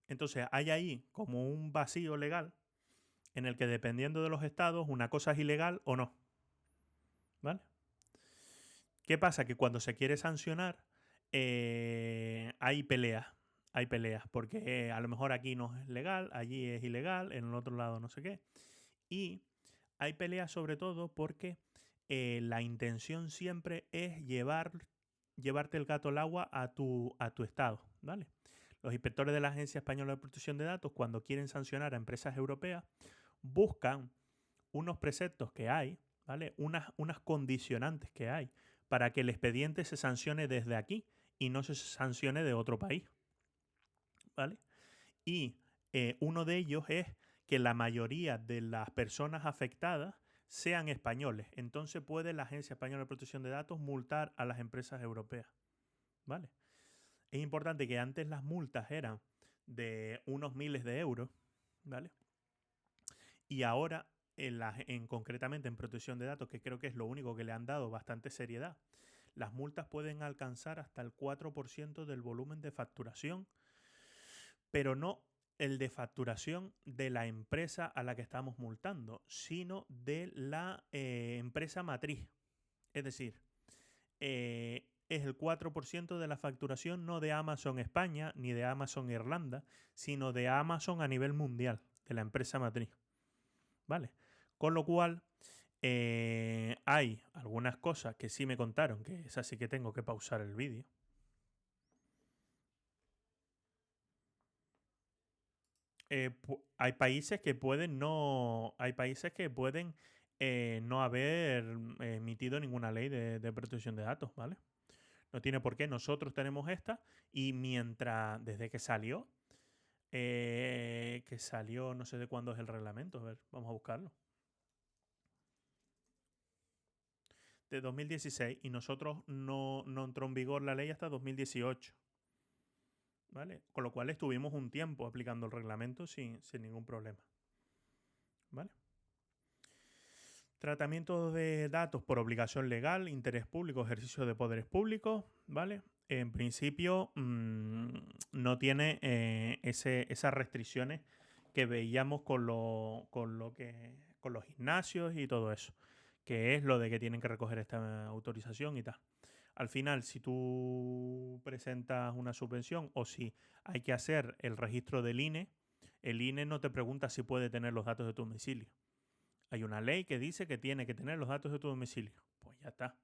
Entonces hay ahí como un vacío legal en el que, dependiendo de los estados, una cosa es ilegal o no, ¿vale? ¿Qué pasa? Que cuando se quiere sancionar hay peleas, porque a lo mejor aquí no es legal, allí es ilegal, en el otro lado no sé qué. Y hay peleas sobre todo porque la intención siempre es llevarte el gato al agua a tu estado, ¿vale? Los inspectores de la Agencia Española de Protección de Datos, cuando quieren sancionar a empresas europeas, buscan unos preceptos que hay, ¿vale? Unas condicionantes que hay para que el expediente se sancione desde aquí y no se sancione de otro país, ¿vale? Y uno de ellos es que la mayoría de las personas afectadas sean españoles. Entonces puede la Agencia Española de Protección de Datos multar a las empresas europeas, ¿vale? Es importante que antes las multas eran de unos miles de euros, ¿vale? Y ahora, concretamente en protección de datos, que creo que es lo único que le han dado bastante seriedad, las multas pueden alcanzar hasta el 4% del volumen de facturación, pero no el de facturación de la empresa a la que estamos multando, sino de la empresa matriz. Es decir, es el 4% de la facturación no de Amazon España ni de Amazon Irlanda, sino de Amazon a nivel mundial, de la empresa matriz. ¿Vale? Con lo cual, hay algunas cosas que sí me contaron, que es así que tengo que pausar el vídeo. Hay países que pueden no. Hay países que pueden no haber emitido ninguna ley de protección de datos, ¿vale? No tiene por qué. Nosotros tenemos esta y mientras, desde que salió, no sé de cuándo es el reglamento, a ver, vamos a buscarlo. De 2016 y nosotros no entró en vigor la ley hasta 2018. ¿Vale? Con lo cual estuvimos un tiempo aplicando el reglamento sin ningún problema. ¿Vale? Tratamiento de datos por obligación legal, interés público, ejercicio de poderes públicos, ¿vale? En principio no tiene esas restricciones que veíamos con los gimnasios y todo eso, que es lo de que tienen que recoger esta autorización y tal. Al final, si tú presentas una subvención o si hay que hacer el registro del INE, El INE no te pregunta si puede tener los datos de tu domicilio. Hay una ley que dice que tiene que tener los datos de tu domicilio. Pues ya está.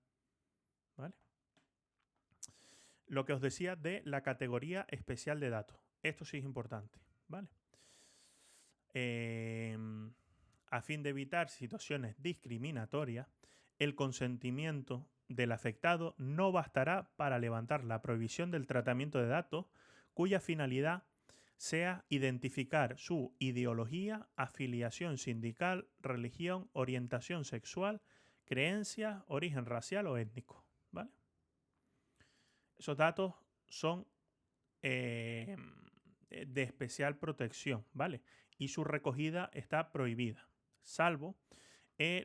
¿Vale? Lo que os decía de la categoría especial de datos. Esto sí es importante. ¿Vale? A fin de evitar situaciones discriminatorias, el consentimiento del afectado no bastará para levantar la prohibición del tratamiento de datos cuya finalidad sea identificar su ideología, afiliación sindical, religión, orientación sexual, creencia, origen racial o étnico. ¿Vale? Esos datos son de especial protección, ¿vale? Y su recogida está prohibida, salvo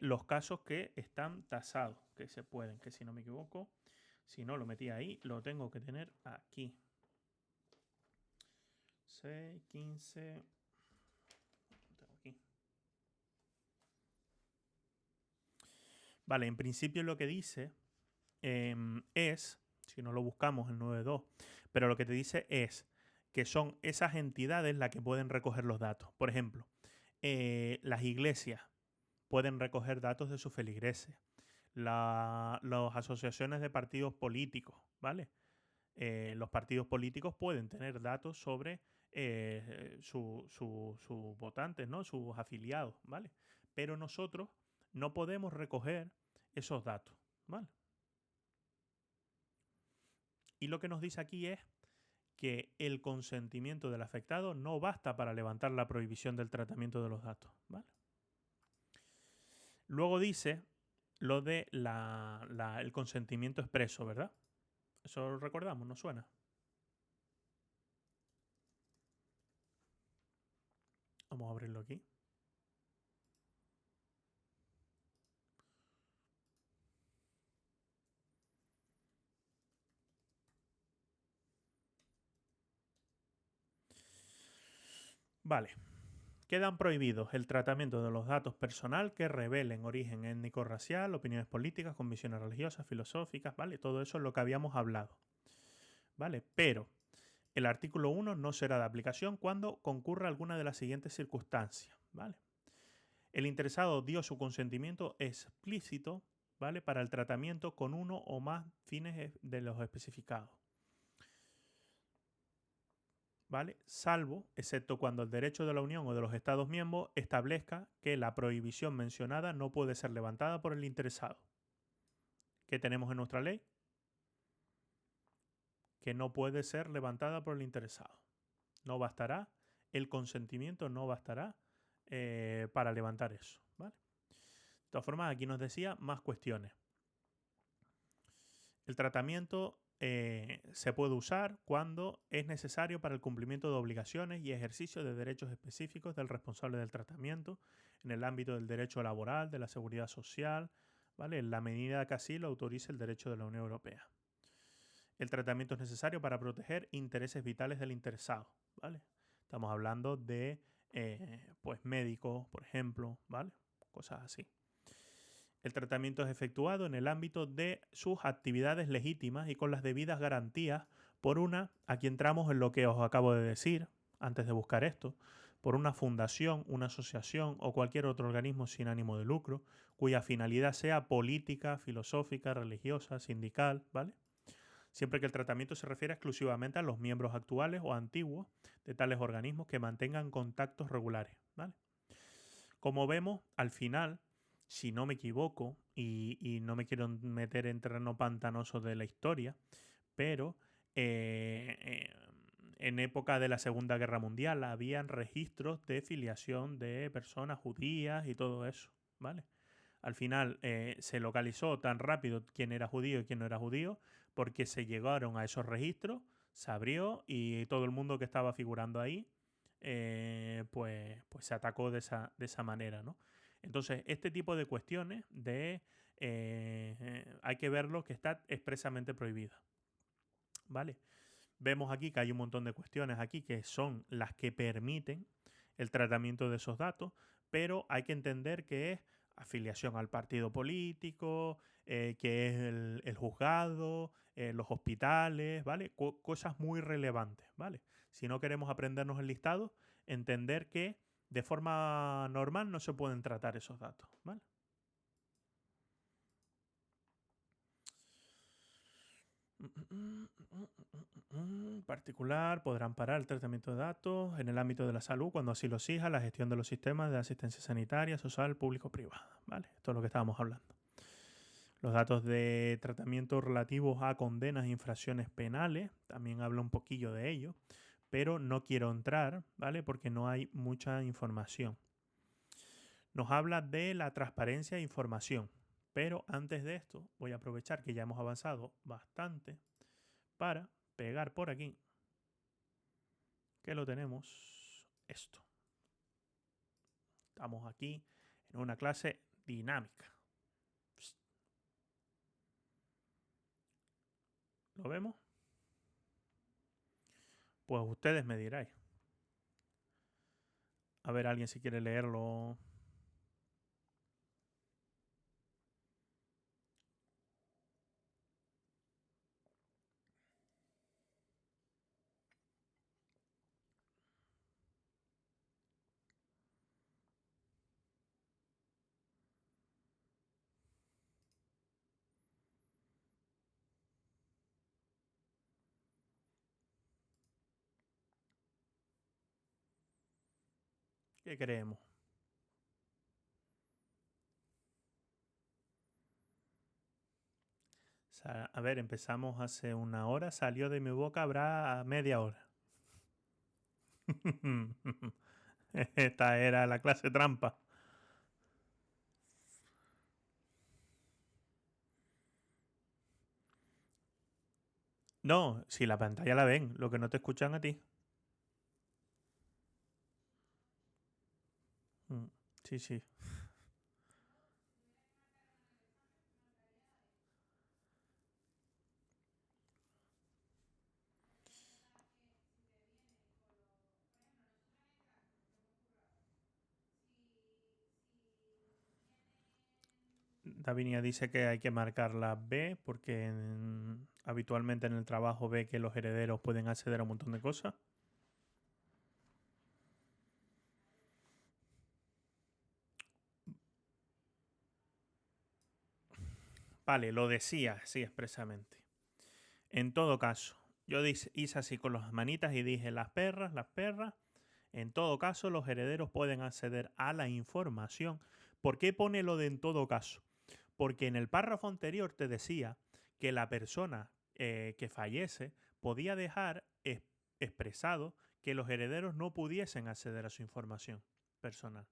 los casos que están tasados, que se pueden, que si no me equivoco, si no lo metí ahí, lo tengo que tener aquí. 6, 15... Lo tengo aquí. Vale, en principio lo que dice es, si no lo buscamos en 9.2, pero lo que te dice es que son esas entidades las que pueden recoger los datos. Por ejemplo, las iglesias pueden recoger datos de sus feligreses. Las asociaciones de partidos políticos, ¿vale? Los partidos políticos pueden tener datos sobre sus votantes, ¿no? Sus afiliados, ¿vale? Pero nosotros no podemos recoger esos datos, ¿vale? Y lo que nos dice aquí es que el consentimiento del afectado no basta para levantar la prohibición del tratamiento de los datos, ¿vale? Luego dice lo de el consentimiento expreso, ¿verdad? Eso lo recordamos, ¿no suena? Vamos a abrirlo aquí. Vale. Quedan prohibidos el tratamiento de los datos personal que revelen origen étnico-racial, opiniones políticas, convicciones religiosas, filosóficas, ¿vale? Todo eso es lo que habíamos hablado, ¿vale? Pero el artículo 1 no será de aplicación cuando concurra alguna de las siguientes circunstancias, ¿vale? El interesado dio su consentimiento explícito, ¿vale? Para el tratamiento con uno o más fines de los especificados, ¿vale? Salvo, excepto cuando el derecho de la Unión o de los Estados miembros establezca que la prohibición mencionada no puede ser levantada por el interesado. ¿Qué tenemos en nuestra ley? Que no puede ser levantada por el interesado. No bastará, el consentimiento no bastará para levantar eso, ¿vale? De todas formas, aquí nos decía más cuestiones. El tratamiento se puede usar cuando es necesario para el cumplimiento de obligaciones y ejercicio de derechos específicos del responsable del tratamiento en el ámbito del derecho laboral, de la seguridad social, ¿vale? En la medida que así lo autorice el derecho de la Unión Europea. El tratamiento es necesario para proteger intereses vitales del interesado, ¿vale? Estamos hablando de pues médicos, por ejemplo, ¿vale? Cosas así. El tratamiento es efectuado en el ámbito de sus actividades legítimas y con las debidas garantías por una, aquí entramos en lo que os acabo de decir antes de buscar esto, por una fundación, una asociación o cualquier otro organismo sin ánimo de lucro, cuya finalidad sea política, filosófica, religiosa, sindical, ¿vale? Siempre que el tratamiento se refiera exclusivamente a los miembros actuales o antiguos de tales organismos que mantengan contactos regulares, ¿vale? Como vemos, al final, si no me equivoco, y no me quiero meter en terreno pantanoso de la historia, pero en época de la Segunda Guerra Mundial habían registros de filiación de personas judías y todo eso, ¿vale? Al final se localizó tan rápido quién era judío y quién no era judío, porque se llegaron a esos registros, se abrió y todo el mundo que estaba figurando ahí, pues se atacó de esa manera, ¿no? Entonces, este tipo de cuestiones hay que verlo que está expresamente prohibida, ¿vale? Vemos aquí que hay un montón de cuestiones aquí que son las que permiten el tratamiento de esos datos, pero hay que entender que es afiliación al partido político, que es el juzgado, los hospitales, ¿vale? Cosas muy relevantes, ¿vale? Si no queremos aprendernos el listado, entender que de forma normal no se pueden tratar esos datos, ¿vale? Particular, podrán parar el tratamiento de datos en el ámbito de la salud cuando así lo exija la gestión de los sistemas de asistencia sanitaria, social, público-privada, ¿vale? Esto es lo que estábamos hablando. Los datos de tratamiento relativos a condenas e infracciones penales, también habla un poquillo de ello, pero no quiero entrar, ¿vale? Porque no hay mucha información. Nos habla de la transparencia de información, pero antes de esto voy a aprovechar que ya hemos avanzado bastante para pegar por aquí, que lo tenemos esto. Estamos aquí en una clase dinámica. ¿Lo vemos? Pues ustedes me diráis. A ver, alguien si quiere leerlo. ¿Qué creemos? A ver, empezamos hace una hora, salió de mi boca, habrá media hora. Esta era la clase trampa. No, si la pantalla la ven, lo que no te escuchan a ti. Sí, sí. Davinia dice que hay que marcar la B porque habitualmente en el trabajo ve que los herederos pueden acceder a un montón de cosas. Vale, lo decía, sí, expresamente. En todo caso, yo hice así con las manitas y dije las perras, las perras. En todo caso, los herederos pueden acceder a la información. ¿Por qué pone lo de en todo caso? Porque en el párrafo anterior te decía que la persona que fallece podía dejar expresado que los herederos no pudiesen acceder a su información personal.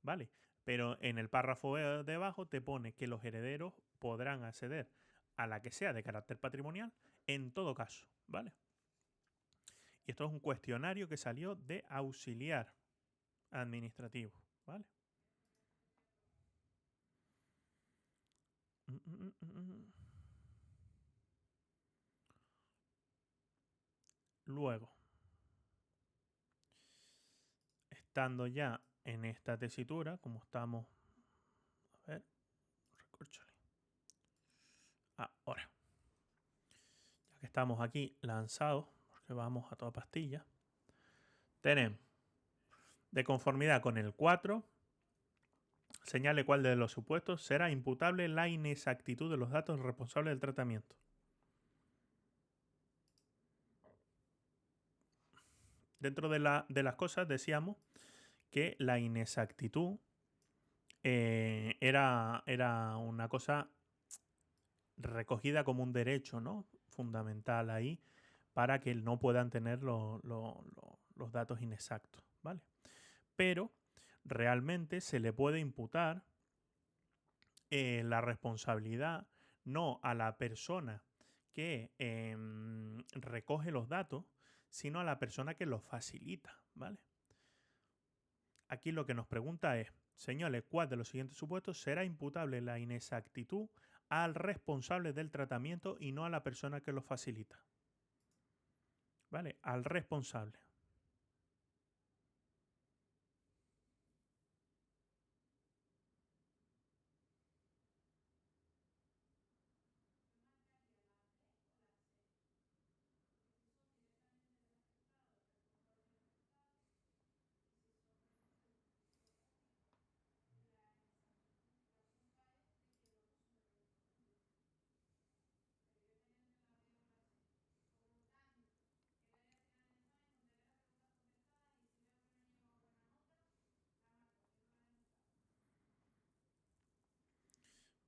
¿Vale? Pero en el párrafo de abajo te pone que los herederos podrán acceder a la que sea de carácter patrimonial en todo caso. ¿Vale? Y esto es un cuestionario que salió de auxiliar administrativo. ¿Vale? Luego, estando ya en esta tesitura, como estamos, a ver, recórchale. Ahora, ya que estamos aquí lanzados, porque vamos a toda pastilla, tenemos de conformidad con el 4, señale cuál de los supuestos será imputable la inexactitud de los datos responsables del tratamiento. Dentro de las cosas decíamos que la inexactitud era una cosa recogida como un derecho, ¿no? Fundamental ahí para que no puedan tener los datos inexactos, ¿vale? Pero realmente se le puede imputar la responsabilidad no a la persona que recoge los datos, sino a la persona que los facilita, ¿vale? Aquí lo que nos pregunta es, señores, ¿cuál de los siguientes supuestos será imputable la inexactitud al responsable del tratamiento y no a la persona que lo facilita? ¿Vale? Al responsable.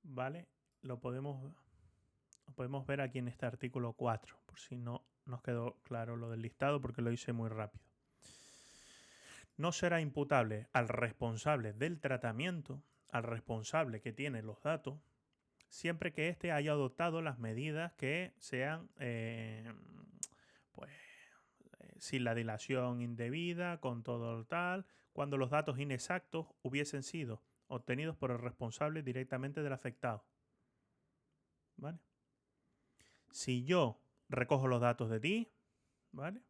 ¿vale? Lo podemos ver aquí en este artículo 4, por si no nos quedó claro lo del listado, porque lo hice muy rápido. No será imputable al responsable del tratamiento, al responsable que tiene los datos, siempre que éste haya adoptado las medidas que sean pues, sin la dilación indebida, con todo tal, cuando los datos inexactos hubiesen sido obtenidos por el responsable directamente del afectado. ¿Vale? Si yo recojo los datos de ti, ¿vale?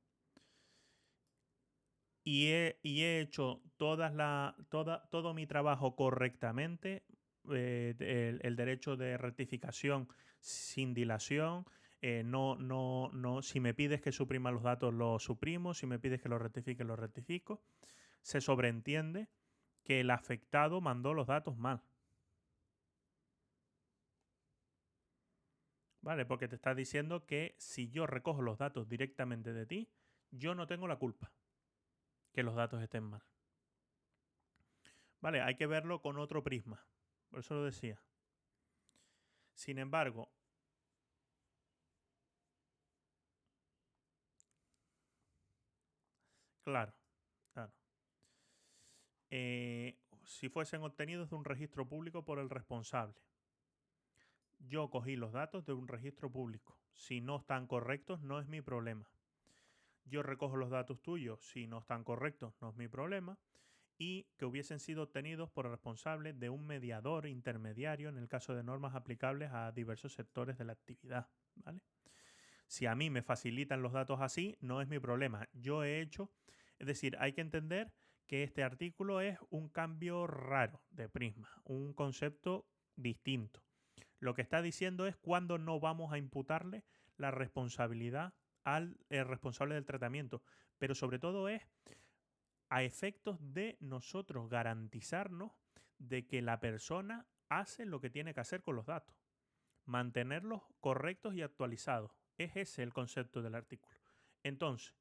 Y he hecho todo mi trabajo correctamente, el derecho de rectificación sin dilación, si me pides que suprima los datos, los suprimo, si me pides que los rectifico, se sobreentiende que el afectado mandó los datos mal. ¿Vale? Porque te está diciendo que si yo recojo los datos directamente de ti, yo no tengo la culpa que los datos estén mal. Vale, hay que verlo con otro prisma. Por eso lo decía. Sin embargo, claro. Si fuesen obtenidos de un registro público por el responsable. Yo cogí los datos de un registro público. Si no están correctos, no es mi problema. Yo recojo los datos tuyos. Si no están correctos, no es mi problema. Y que hubiesen sido obtenidos por el responsable de un mediador intermediario en el caso de normas aplicables a diversos sectores de la actividad. ¿Vale? Si a mí me facilitan los datos así, no es mi problema. Yo he hecho, es decir, hay que entender que este artículo es un cambio raro de prisma, un concepto distinto. Lo que está diciendo es cuándo no vamos a imputarle la responsabilidad al responsable del tratamiento, pero sobre todo es a efectos de nosotros garantizarnos de que la persona hace lo que tiene que hacer con los datos, mantenerlos correctos y actualizados. Es ese el concepto del artículo. Entonces,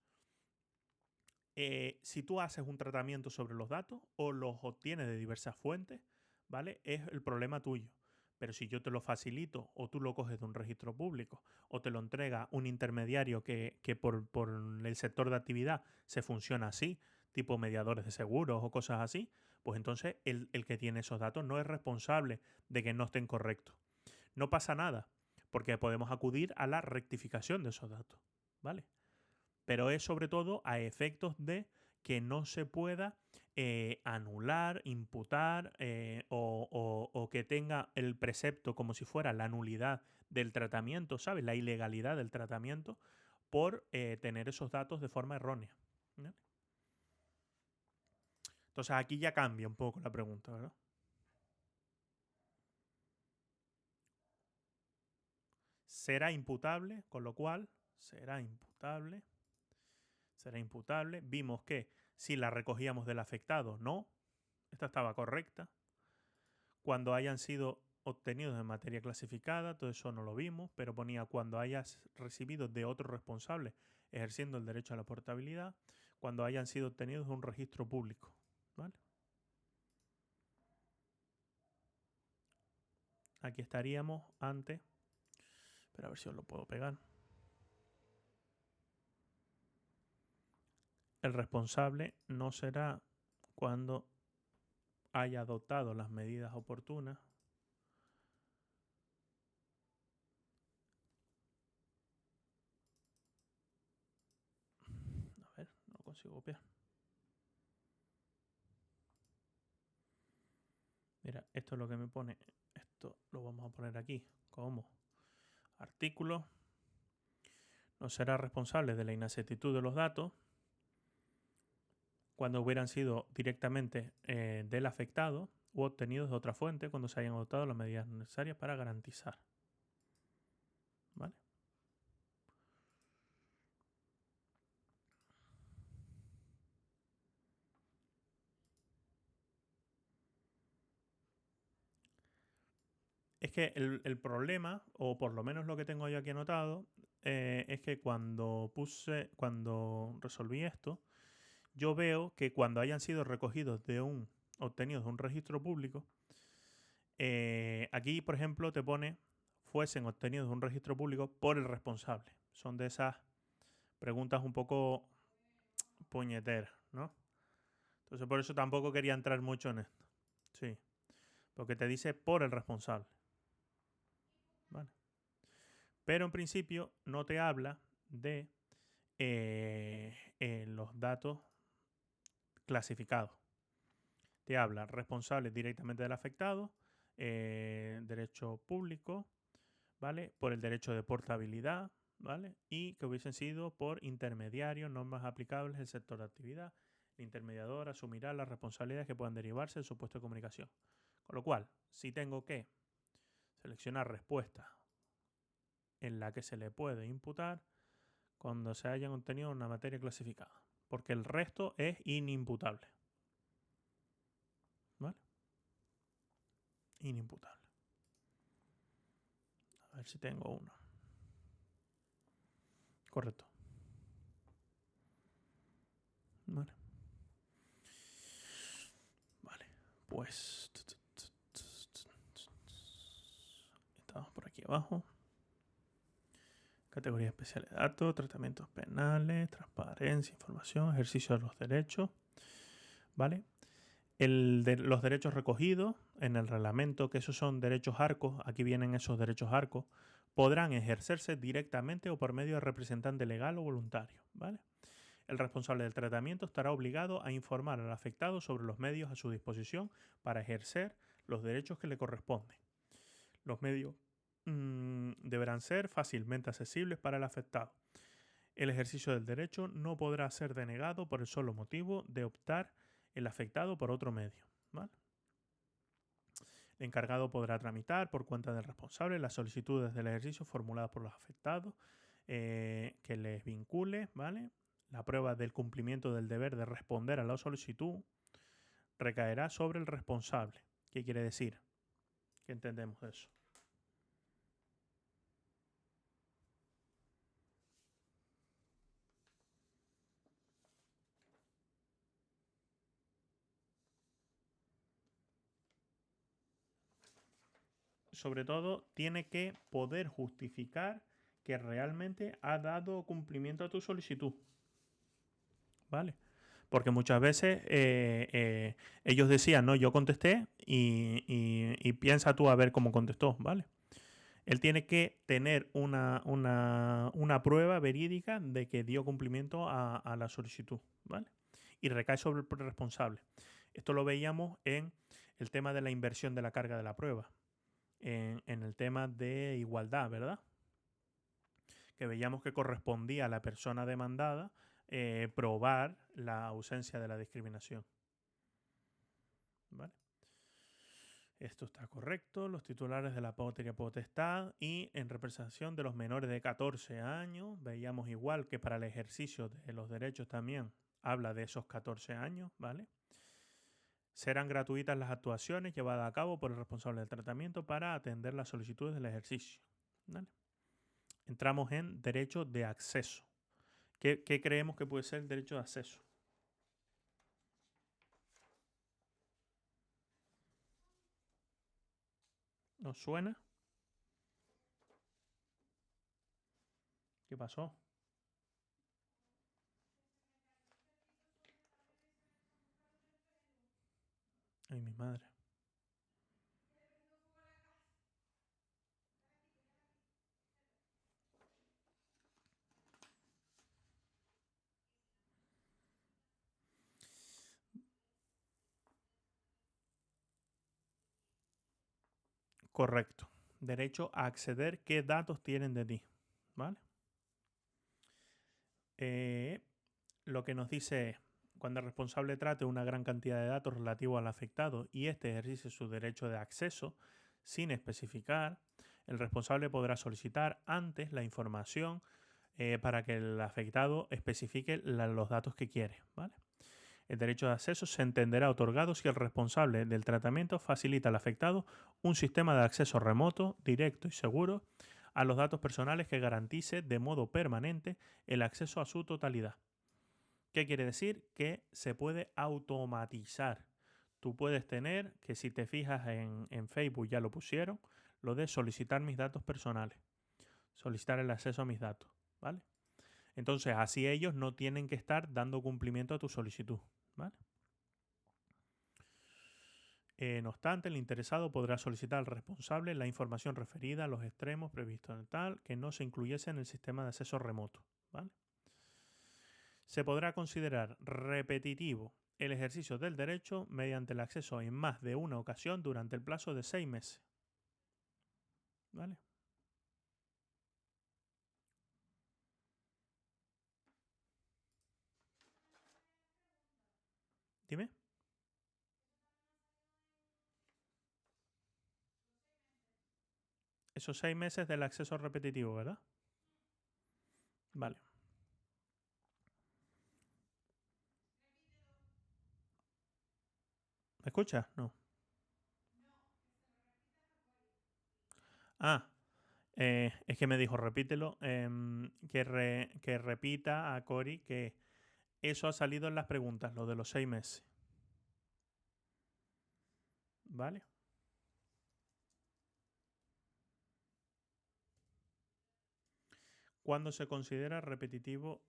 si tú haces un tratamiento sobre los datos o los obtienes de diversas fuentes, ¿vale? Es el problema tuyo. Pero si yo te lo facilito o tú lo coges de un registro público o te lo entrega un intermediario que por el sector de actividad se funciona así, tipo mediadores de seguros o cosas así, pues entonces el que tiene esos datos no es responsable de que no estén correctos. No pasa nada, porque podemos acudir a la rectificación de esos datos, ¿vale? Pero es sobre todo a efectos de que no se pueda anular, imputar o que tenga el precepto como si fuera la nulidad del tratamiento, ¿sabes? La ilegalidad del tratamiento por tener esos datos de forma errónea. ¿No? Entonces aquí ya cambia un poco la pregunta, ¿verdad? Será imputable, con lo cual será imputable. Vimos que si la recogíamos del afectado, no, esta estaba correcta. Cuando hayan sido obtenidos de materia clasificada, todo eso no lo vimos, pero ponía cuando hayas recibido de otro responsable ejerciendo el derecho a la portabilidad, cuando hayan sido obtenidos de un registro público. ¿Vale? Aquí estaríamos ante, pero a ver si os lo puedo pegar. El responsable no será cuando haya adoptado las medidas oportunas. A ver, no consigo copiar. Mira, esto es lo que me pone. Esto lo vamos a poner aquí como artículo. No será responsable de la inexactitud de los datos cuando hubieran sido directamente del afectado u obtenidos de otra fuente cuando se hayan adoptado las medidas necesarias para garantizar. ¿Vale? Es que el problema, o por lo menos lo que tengo yo aquí anotado, es que cuando resolví esto, yo veo que cuando hayan sido recogidos obtenidos de un registro público, Aquí, por ejemplo, te pone fuesen obtenidos de un registro público por el responsable. Son de esas preguntas un poco puñeteras, ¿no? Entonces por eso tampoco quería entrar mucho en esto. Sí, porque te dice por el responsable. ¿Vale? Pero en principio no te habla de los datos clasificados. Te habla responsable directamente del afectado, derecho público, ¿vale? Por el derecho de portabilidad, ¿vale? Y que hubiesen sido por intermediarios, normas aplicables del sector de actividad. El intermediador asumirá las responsabilidades que puedan derivarse del supuesto de comunicación. Con lo cual, si tengo que seleccionar respuesta en la que se le puede imputar cuando se hayan obtenido una materia clasificada, porque el resto es inimputable. ¿Vale? Inimputable. A ver si tengo uno. Correcto. Vale. Vale. Pues estamos por aquí abajo. Categoría especial de datos, tratamientos penales, transparencia, información, ejercicio de los derechos. ¿Vale? Los derechos recogidos en el reglamento, que esos son derechos arcos, aquí vienen esos derechos arcos, podrán ejercerse directamente o por medio de representante legal o voluntario. ¿Vale? El responsable del tratamiento estará obligado a informar al afectado sobre los medios a su disposición para ejercer los derechos que le corresponden. Los medios deberán ser fácilmente accesibles para el afectado. El ejercicio del derecho no podrá ser denegado por el solo motivo de optar el afectado por otro medio. ¿Vale? El encargado podrá tramitar por cuenta del responsable las solicitudes del ejercicio formuladas por los afectados que les vincule, ¿vale? La prueba del cumplimiento del deber de responder a la solicitud recaerá sobre el responsable. ¿Qué quiere decir? ¿Qué entendemos de eso? Sobre todo, tiene que poder justificar que realmente ha dado cumplimiento a tu solicitud. ¿Vale? Porque muchas veces ellos decían, no, yo contesté y piensa tú a ver cómo contestó, ¿vale? Él tiene que tener una prueba verídica de que dio cumplimiento a la solicitud, ¿vale? Y recae sobre el responsable. Esto lo veíamos en el tema de la inversión de la carga de la prueba, en el tema de igualdad, ¿verdad? Que veíamos que correspondía a la persona demandada probar la ausencia de la discriminación. ¿Vale? Esto está correcto. Los titulares de la patria potestad y en representación de los menores de 14 años. Veíamos igual que para el ejercicio de los derechos también habla de esos 14 años, ¿vale? Serán gratuitas las actuaciones llevadas a cabo por el responsable del tratamiento para atender las solicitudes del ejercicio. ¿Vale? Entramos en derecho de acceso. ¿Qué creemos que puede ser el derecho de acceso? ¿Nos suena? ¿Qué pasó? Ay, mi madre. Correcto. Derecho a acceder qué datos tienen de ti. ¿Vale? Lo que nos dice es, cuando el responsable trate una gran cantidad de datos relativos al afectado y éste ejerce su derecho de acceso sin especificar, el responsable podrá solicitar antes la información para que el afectado especifique los datos que quiere. ¿Vale? El derecho de acceso se entenderá otorgado si el responsable del tratamiento facilita al afectado un sistema de acceso remoto, directo y seguro a los datos personales que garantice de modo permanente el acceso a su totalidad. ¿Qué quiere decir? Que se puede automatizar tú puedes tener, que si te fijas en Facebook ya lo pusieron, lo de solicitar mis datos personales, solicitar el acceso a mis datos, ¿vale? Entonces, así ellos no tienen que estar dando cumplimiento a tu solicitud, ¿vale? No obstante, el interesado podrá solicitar al responsable la información referida a los extremos previstos en tal que no se incluyese en el sistema de acceso remoto, ¿vale? Se podrá considerar repetitivo el ejercicio del derecho mediante el acceso en más de una ocasión durante el plazo de 6 meses, ¿vale? Dime. Esos 6 meses del acceso repetitivo, ¿verdad? Vale. ¿Me escuchas? No. Ah, es que me dijo, repítelo, que repita a Cory que eso ha salido en las preguntas, lo de los 6 meses. ¿Vale? ¿Cuándo se considera repetitivo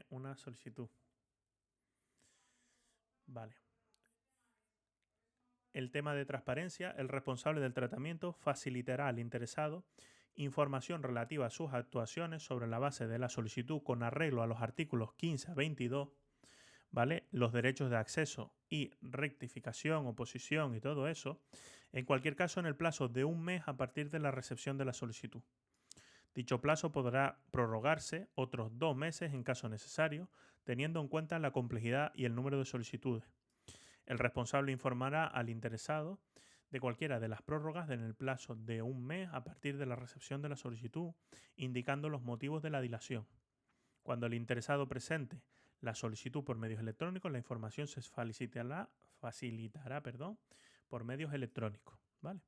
una solicitud? Vale. El tema de transparencia, el responsable del tratamiento facilitará al interesado información relativa a sus actuaciones sobre la base de la solicitud con arreglo a los artículos 15 a 22, ¿vale? Los derechos de acceso y rectificación, oposición y todo eso, en cualquier caso en el plazo de un mes a partir de la recepción de la solicitud. Dicho plazo podrá prorrogarse otros 2 meses en caso necesario, teniendo en cuenta la complejidad y el número de solicitudes. El responsable informará al interesado de cualquiera de las prórrogas en el plazo de un mes a partir de la recepción de la solicitud, indicando los motivos de la dilación. Cuando el interesado presente la solicitud por medios electrónicos, la información se facilitará por medios electrónicos, ¿vale?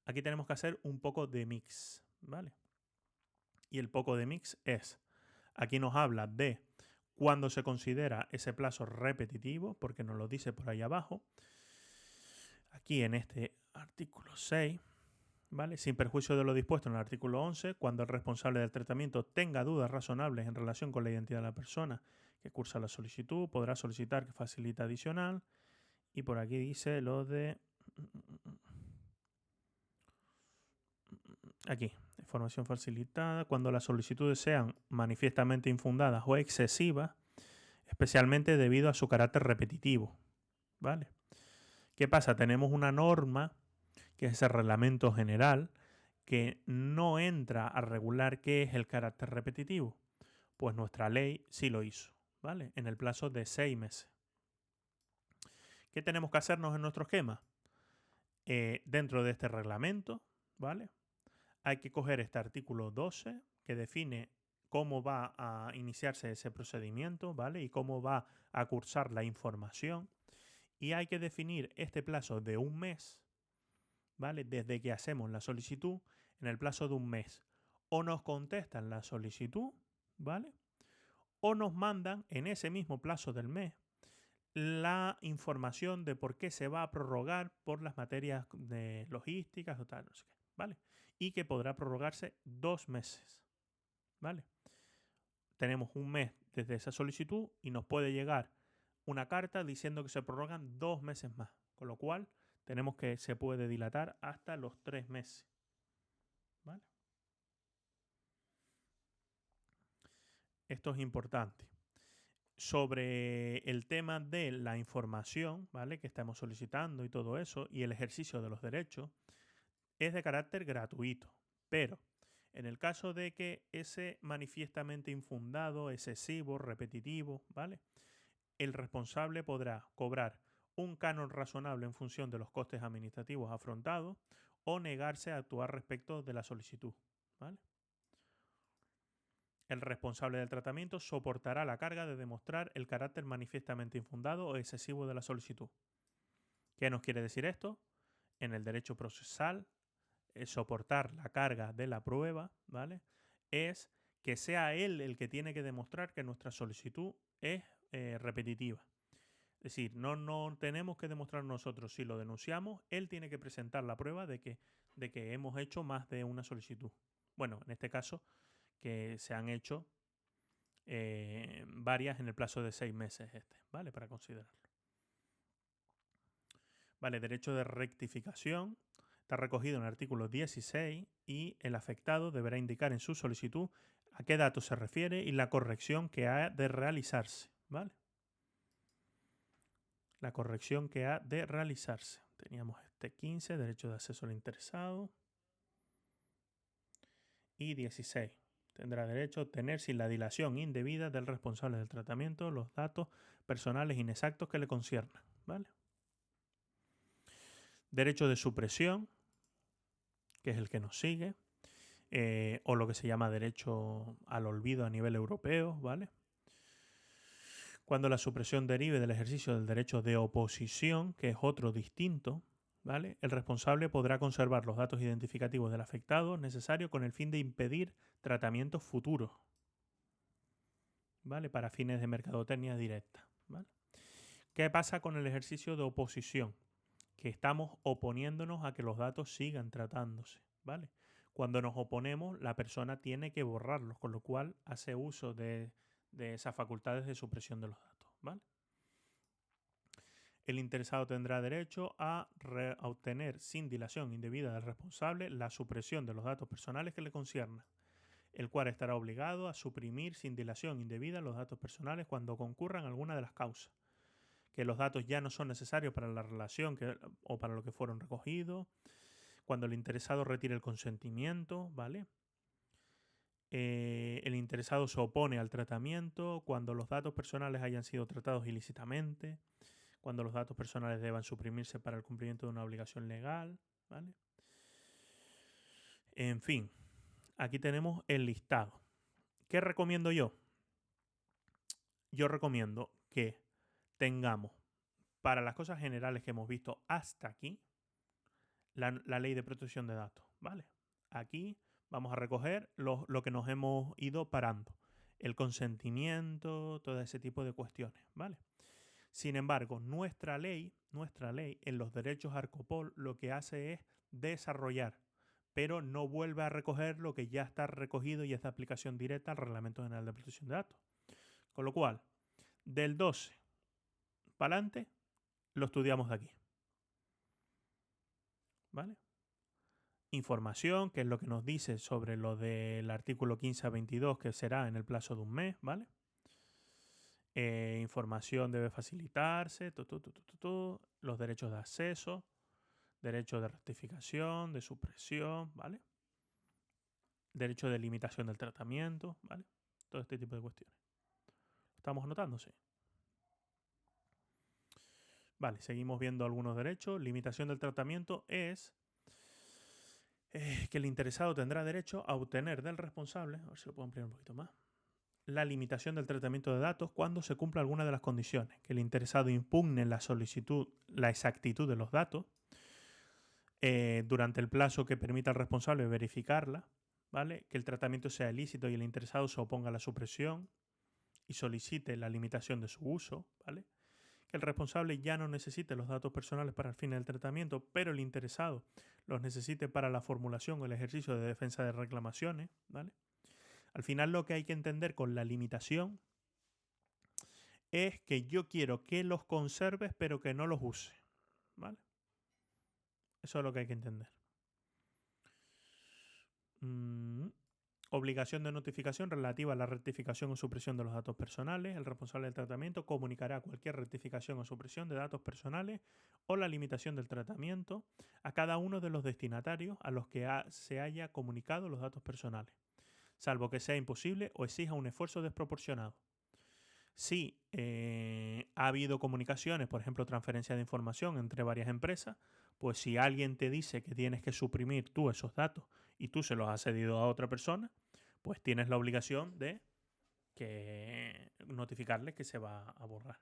Aquí tenemos que hacer un poco de mix, ¿vale? Y el poco de mix es, aquí nos habla de cuándo se considera ese plazo repetitivo, porque nos lo dice por ahí abajo. Aquí en este artículo 6, ¿vale? Sin perjuicio de lo dispuesto en el artículo 11, cuando el responsable del tratamiento tenga dudas razonables en relación con la identidad de la persona que cursa la solicitud, podrá solicitar que facilite adicional. Y por aquí dice lo de... Aquí, información facilitada. Cuando las solicitudes sean manifiestamente infundadas o excesivas, especialmente debido a su carácter repetitivo, ¿vale? ¿Qué pasa? Tenemos una norma, que es el reglamento general, que no entra a regular qué es el carácter repetitivo. Pues nuestra ley sí lo hizo, ¿vale? En el plazo de 6 meses. ¿Qué tenemos que hacernos en nuestro esquema? Dentro de este reglamento, ¿vale? Hay que coger este artículo 12 que define cómo va a iniciarse ese procedimiento, ¿vale? Y cómo va a cursar la información. Y hay que definir este plazo de un mes, ¿vale? Desde que hacemos la solicitud, en el plazo de un mes. O nos contestan la solicitud, ¿vale? O nos mandan en ese mismo plazo del mes la información de por qué se va a prorrogar por las materias de logísticas o tal, no sé qué, ¿vale? Y que podrá prorrogarse 2 meses, ¿vale? Tenemos un mes desde esa solicitud y nos puede llegar una carta diciendo que se prorrogan 2 meses más, con lo cual tenemos que se puede dilatar hasta los 3 meses, ¿vale? Esto es importante. Sobre el tema de la información, ¿vale? Que estamos solicitando y todo eso, y el ejercicio de los derechos, es de carácter gratuito. Pero en el caso de que ese manifiestamente infundado, excesivo, repetitivo, ¿vale? El responsable podrá cobrar un canon razonable en función de los costes administrativos afrontados o negarse a actuar respecto de la solicitud, ¿vale? El responsable del tratamiento soportará la carga de demostrar el carácter manifiestamente infundado o excesivo de la solicitud. ¿Qué nos quiere decir esto? En el derecho procesal, soportar la carga de la prueba, ¿vale? Es que sea él el que tiene que demostrar que nuestra solicitud es repetitiva. Es decir, no tenemos que demostrar nosotros. Si lo denunciamos, él tiene que presentar la prueba de que hemos hecho más de una solicitud. Bueno, en este caso, que se han hecho varias en el plazo de 6 meses ¿vale? Para considerarlo. Vale, derecho de rectificación. Está recogido en el artículo 16 y el afectado deberá indicar en su solicitud a qué dato se refiere y la corrección que ha de realizarse, ¿vale? La corrección que ha de realizarse. Teníamos 15, derecho de acceso al interesado. Y 16. Tendrá derecho a obtener sin la dilación indebida del responsable del tratamiento los datos personales inexactos que le conciernan, ¿vale? Derecho de supresión, que es el que nos sigue, o lo que se llama derecho al olvido a nivel europeo, ¿vale? Cuando la supresión derive del ejercicio del derecho de oposición, que es otro distinto, ¿vale? El responsable podrá conservar los datos identificativos del afectado necesarios con el fin de impedir tratamientos futuros, ¿vale? Para fines de mercadotecnia directa, ¿vale? ¿Qué pasa con el ejercicio de oposición? Que estamos oponiéndonos a que los datos sigan tratándose, ¿vale? Cuando nos oponemos, la persona tiene que borrarlos, con lo cual hace uso de esas facultades de supresión de los datos, ¿vale? El interesado tendrá derecho a obtener sin dilación indebida del responsable la supresión de los datos personales que le conciernan, el cual estará obligado a suprimir sin dilación indebida los datos personales cuando concurran alguna de las causas, que los datos ya no son necesarios para la relación o para lo que fueron recogidos, cuando el interesado retire el consentimiento, ¿vale? El interesado se opone al tratamiento, cuando los datos personales hayan sido tratados ilícitamente, cuando los datos personales deban suprimirse para el cumplimiento de una obligación legal, ¿vale? En fin, aquí tenemos el listado. ¿Qué recomiendo yo? Yo recomiendo que tengamos, para las cosas generales que hemos visto hasta aquí, la ley de protección de datos, ¿vale? Aquí vamos a recoger lo que nos hemos ido parando. El consentimiento, todo ese tipo de cuestiones, ¿vale? Sin embargo, nuestra ley en los derechos Arcopol lo que hace es desarrollar, pero no vuelve a recoger lo que ya está recogido y es de aplicación directa al Reglamento General de Protección de Datos. Con lo cual, del 12 para adelante, lo estudiamos de aquí. ¿Vale? Información, que es lo que nos dice sobre lo del artículo 15 a 22, que será en el plazo de un mes, ¿vale? Información debe facilitarse, los derechos de acceso, derecho de rectificación, de supresión, ¿vale? Derecho de limitación del tratamiento, ¿vale? Todo este tipo de cuestiones. ¿Estamos anotándose? Vale, seguimos viendo algunos derechos. Limitación del tratamiento es que el interesado tendrá derecho a obtener del responsable, a ver si lo puedo ampliar un poquito más, la limitación del tratamiento de datos cuando se cumpla alguna de las condiciones, que el interesado impugne la solicitud, la exactitud de los datos, durante el plazo que permita al responsable verificarla, ¿vale? Que el tratamiento sea ilícito y el interesado se oponga a la supresión y solicite la limitación de su uso, ¿vale? Que el responsable ya no necesite los datos personales para el fin del tratamiento, pero el interesado los necesite para la formulación o el ejercicio de defensa de reclamaciones, ¿vale? Al final lo que hay que entender con la limitación es que yo quiero que los conserves pero que no los use, ¿vale? Eso es lo que hay que entender. Obligación de notificación relativa a la rectificación o supresión de los datos personales. El responsable del tratamiento comunicará cualquier rectificación o supresión de datos personales o la limitación del tratamiento a cada uno de los destinatarios a los que se haya comunicado los datos personales, salvo que sea imposible o exija un esfuerzo desproporcionado. Si ha habido comunicaciones, por ejemplo, transferencia de información entre varias empresas, pues si alguien te dice que tienes que suprimir tú esos datos y tú se los has cedido a otra persona, pues tienes la obligación de notificarle que se va a borrar.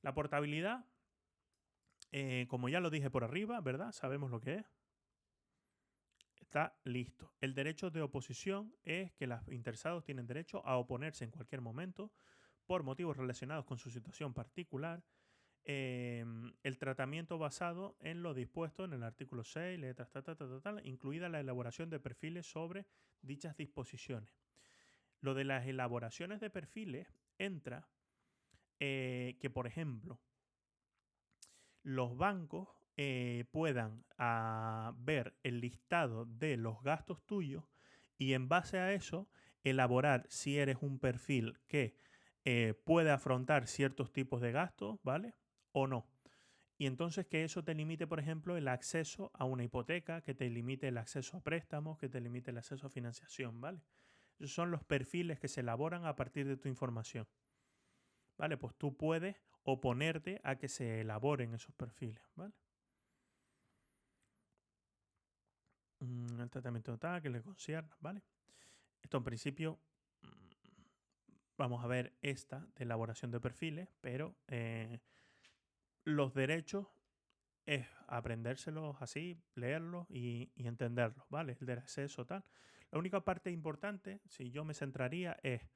La portabilidad, como ya lo dije por arriba, ¿verdad? Sabemos lo que es. Está listo. El derecho de oposición es que los interesados tienen derecho a oponerse en cualquier momento por motivos relacionados con su situación particular el tratamiento basado en lo dispuesto en el artículo 6, letras, incluida la elaboración de perfiles sobre dichas disposiciones. Lo de las elaboraciones de perfiles entra que, por ejemplo, los bancos puedan ver el listado de los gastos tuyos y en base a eso elaborar si eres un perfil que puede afrontar ciertos tipos de gastos, ¿vale? O no. Y entonces que eso te limite, por ejemplo, el acceso a una hipoteca, que te limite el acceso a préstamos, que te limite el acceso a financiación, ¿vale? Esos son los perfiles que se elaboran a partir de tu información. ¿Vale? Pues tú puedes oponerte a que se elaboren esos perfiles, ¿vale? El tratamiento total que le concierna, ¿vale? Esto en principio vamos a ver esta de elaboración de perfiles, pero los derechos es aprendérselos así, leerlos y entenderlos, ¿vale? El del acceso tal. La única parte importante, si yo me centraría, es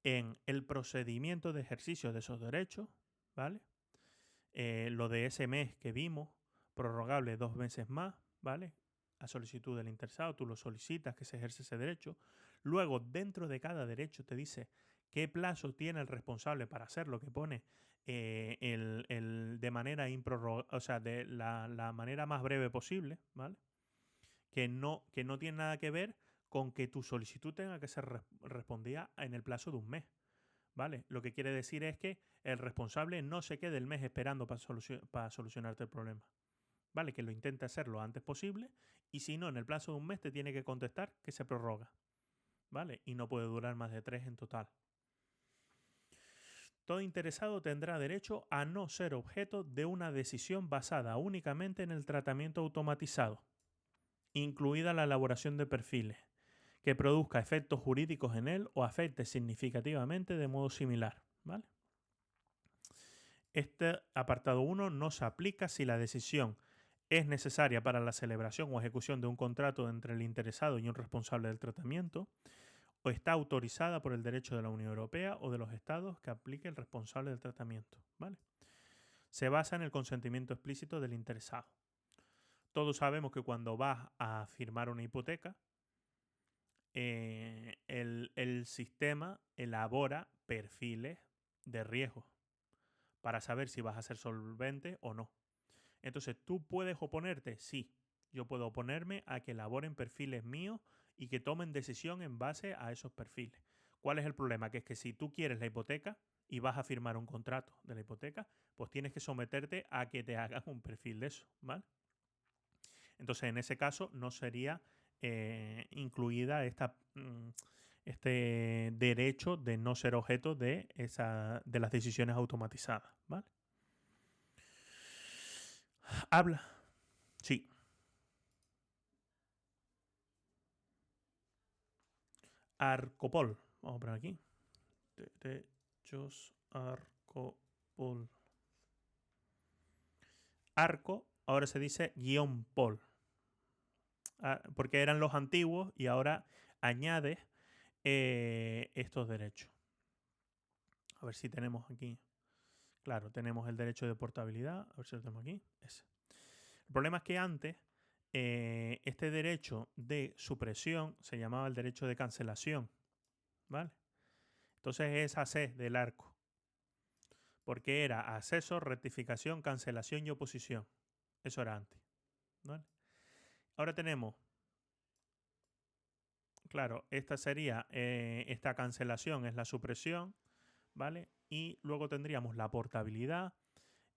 en el procedimiento de ejercicio de esos derechos, ¿vale? Lo de ese mes que vimos, prorrogable 2 meses más, ¿vale? A solicitud del interesado, tú lo solicitas que se ejerce ese derecho. Luego, dentro de cada derecho te dice qué plazo tiene el responsable para hacer lo que pone de manera improrrogable, o sea, de la manera más breve posible, ¿vale? Que no tiene nada que ver con que tu solicitud tenga que ser respondida en el plazo de un mes, ¿vale? Lo que quiere decir es que el responsable no se quede el mes esperando para solucionarte el problema, ¿vale? Que lo intente hacer lo antes posible y si no, en el plazo de un mes te tiene que contestar que se prorroga, ¿vale? Y no puede durar más de 3 en total. Todo interesado tendrá derecho a no ser objeto de una decisión basada únicamente en el tratamiento automatizado, incluida la elaboración de perfiles, que produzca efectos jurídicos en él o afecte significativamente de modo similar, ¿vale? Este apartado 1 no se aplica si la decisión es necesaria para la celebración o ejecución de un contrato entre el interesado y un responsable del tratamiento, o está autorizada por el derecho de la Unión Europea o de los estados que aplique el responsable del tratamiento, ¿vale? Se basa en el consentimiento explícito del interesado. Todos sabemos que cuando vas a firmar una hipoteca, el sistema elabora perfiles de riesgo para saber si vas a ser solvente o no. Entonces, ¿tú puedes oponerte? Sí, yo puedo oponerme a que elaboren perfiles míos y que tomen decisión en base a esos perfiles. ¿Cuál es el problema? Que es que si tú quieres la hipoteca y vas a firmar un contrato de la hipoteca, pues tienes que someterte a que te hagan un perfil de eso, ¿vale? Entonces, en ese caso, no sería incluida este derecho de no ser objeto de las decisiones automatizadas, ¿vale? Habla. Sí. Arcopol. Vamos a poner aquí. Derechos Arcopol. Arco ahora se dice guión pol. Porque eran los antiguos y ahora añades estos derechos. A ver si tenemos aquí. Claro, tenemos el derecho de portabilidad. A ver si lo tenemos aquí. Ese. El problema es que antes este derecho de supresión se llamaba el derecho de cancelación. ¿Vale? Entonces es AC del arco. Porque era acceso, rectificación, cancelación y oposición. Eso era antes. ¿Vale? Ahora tenemos, claro, esta sería, esta cancelación es la supresión, ¿vale? Y luego tendríamos la portabilidad,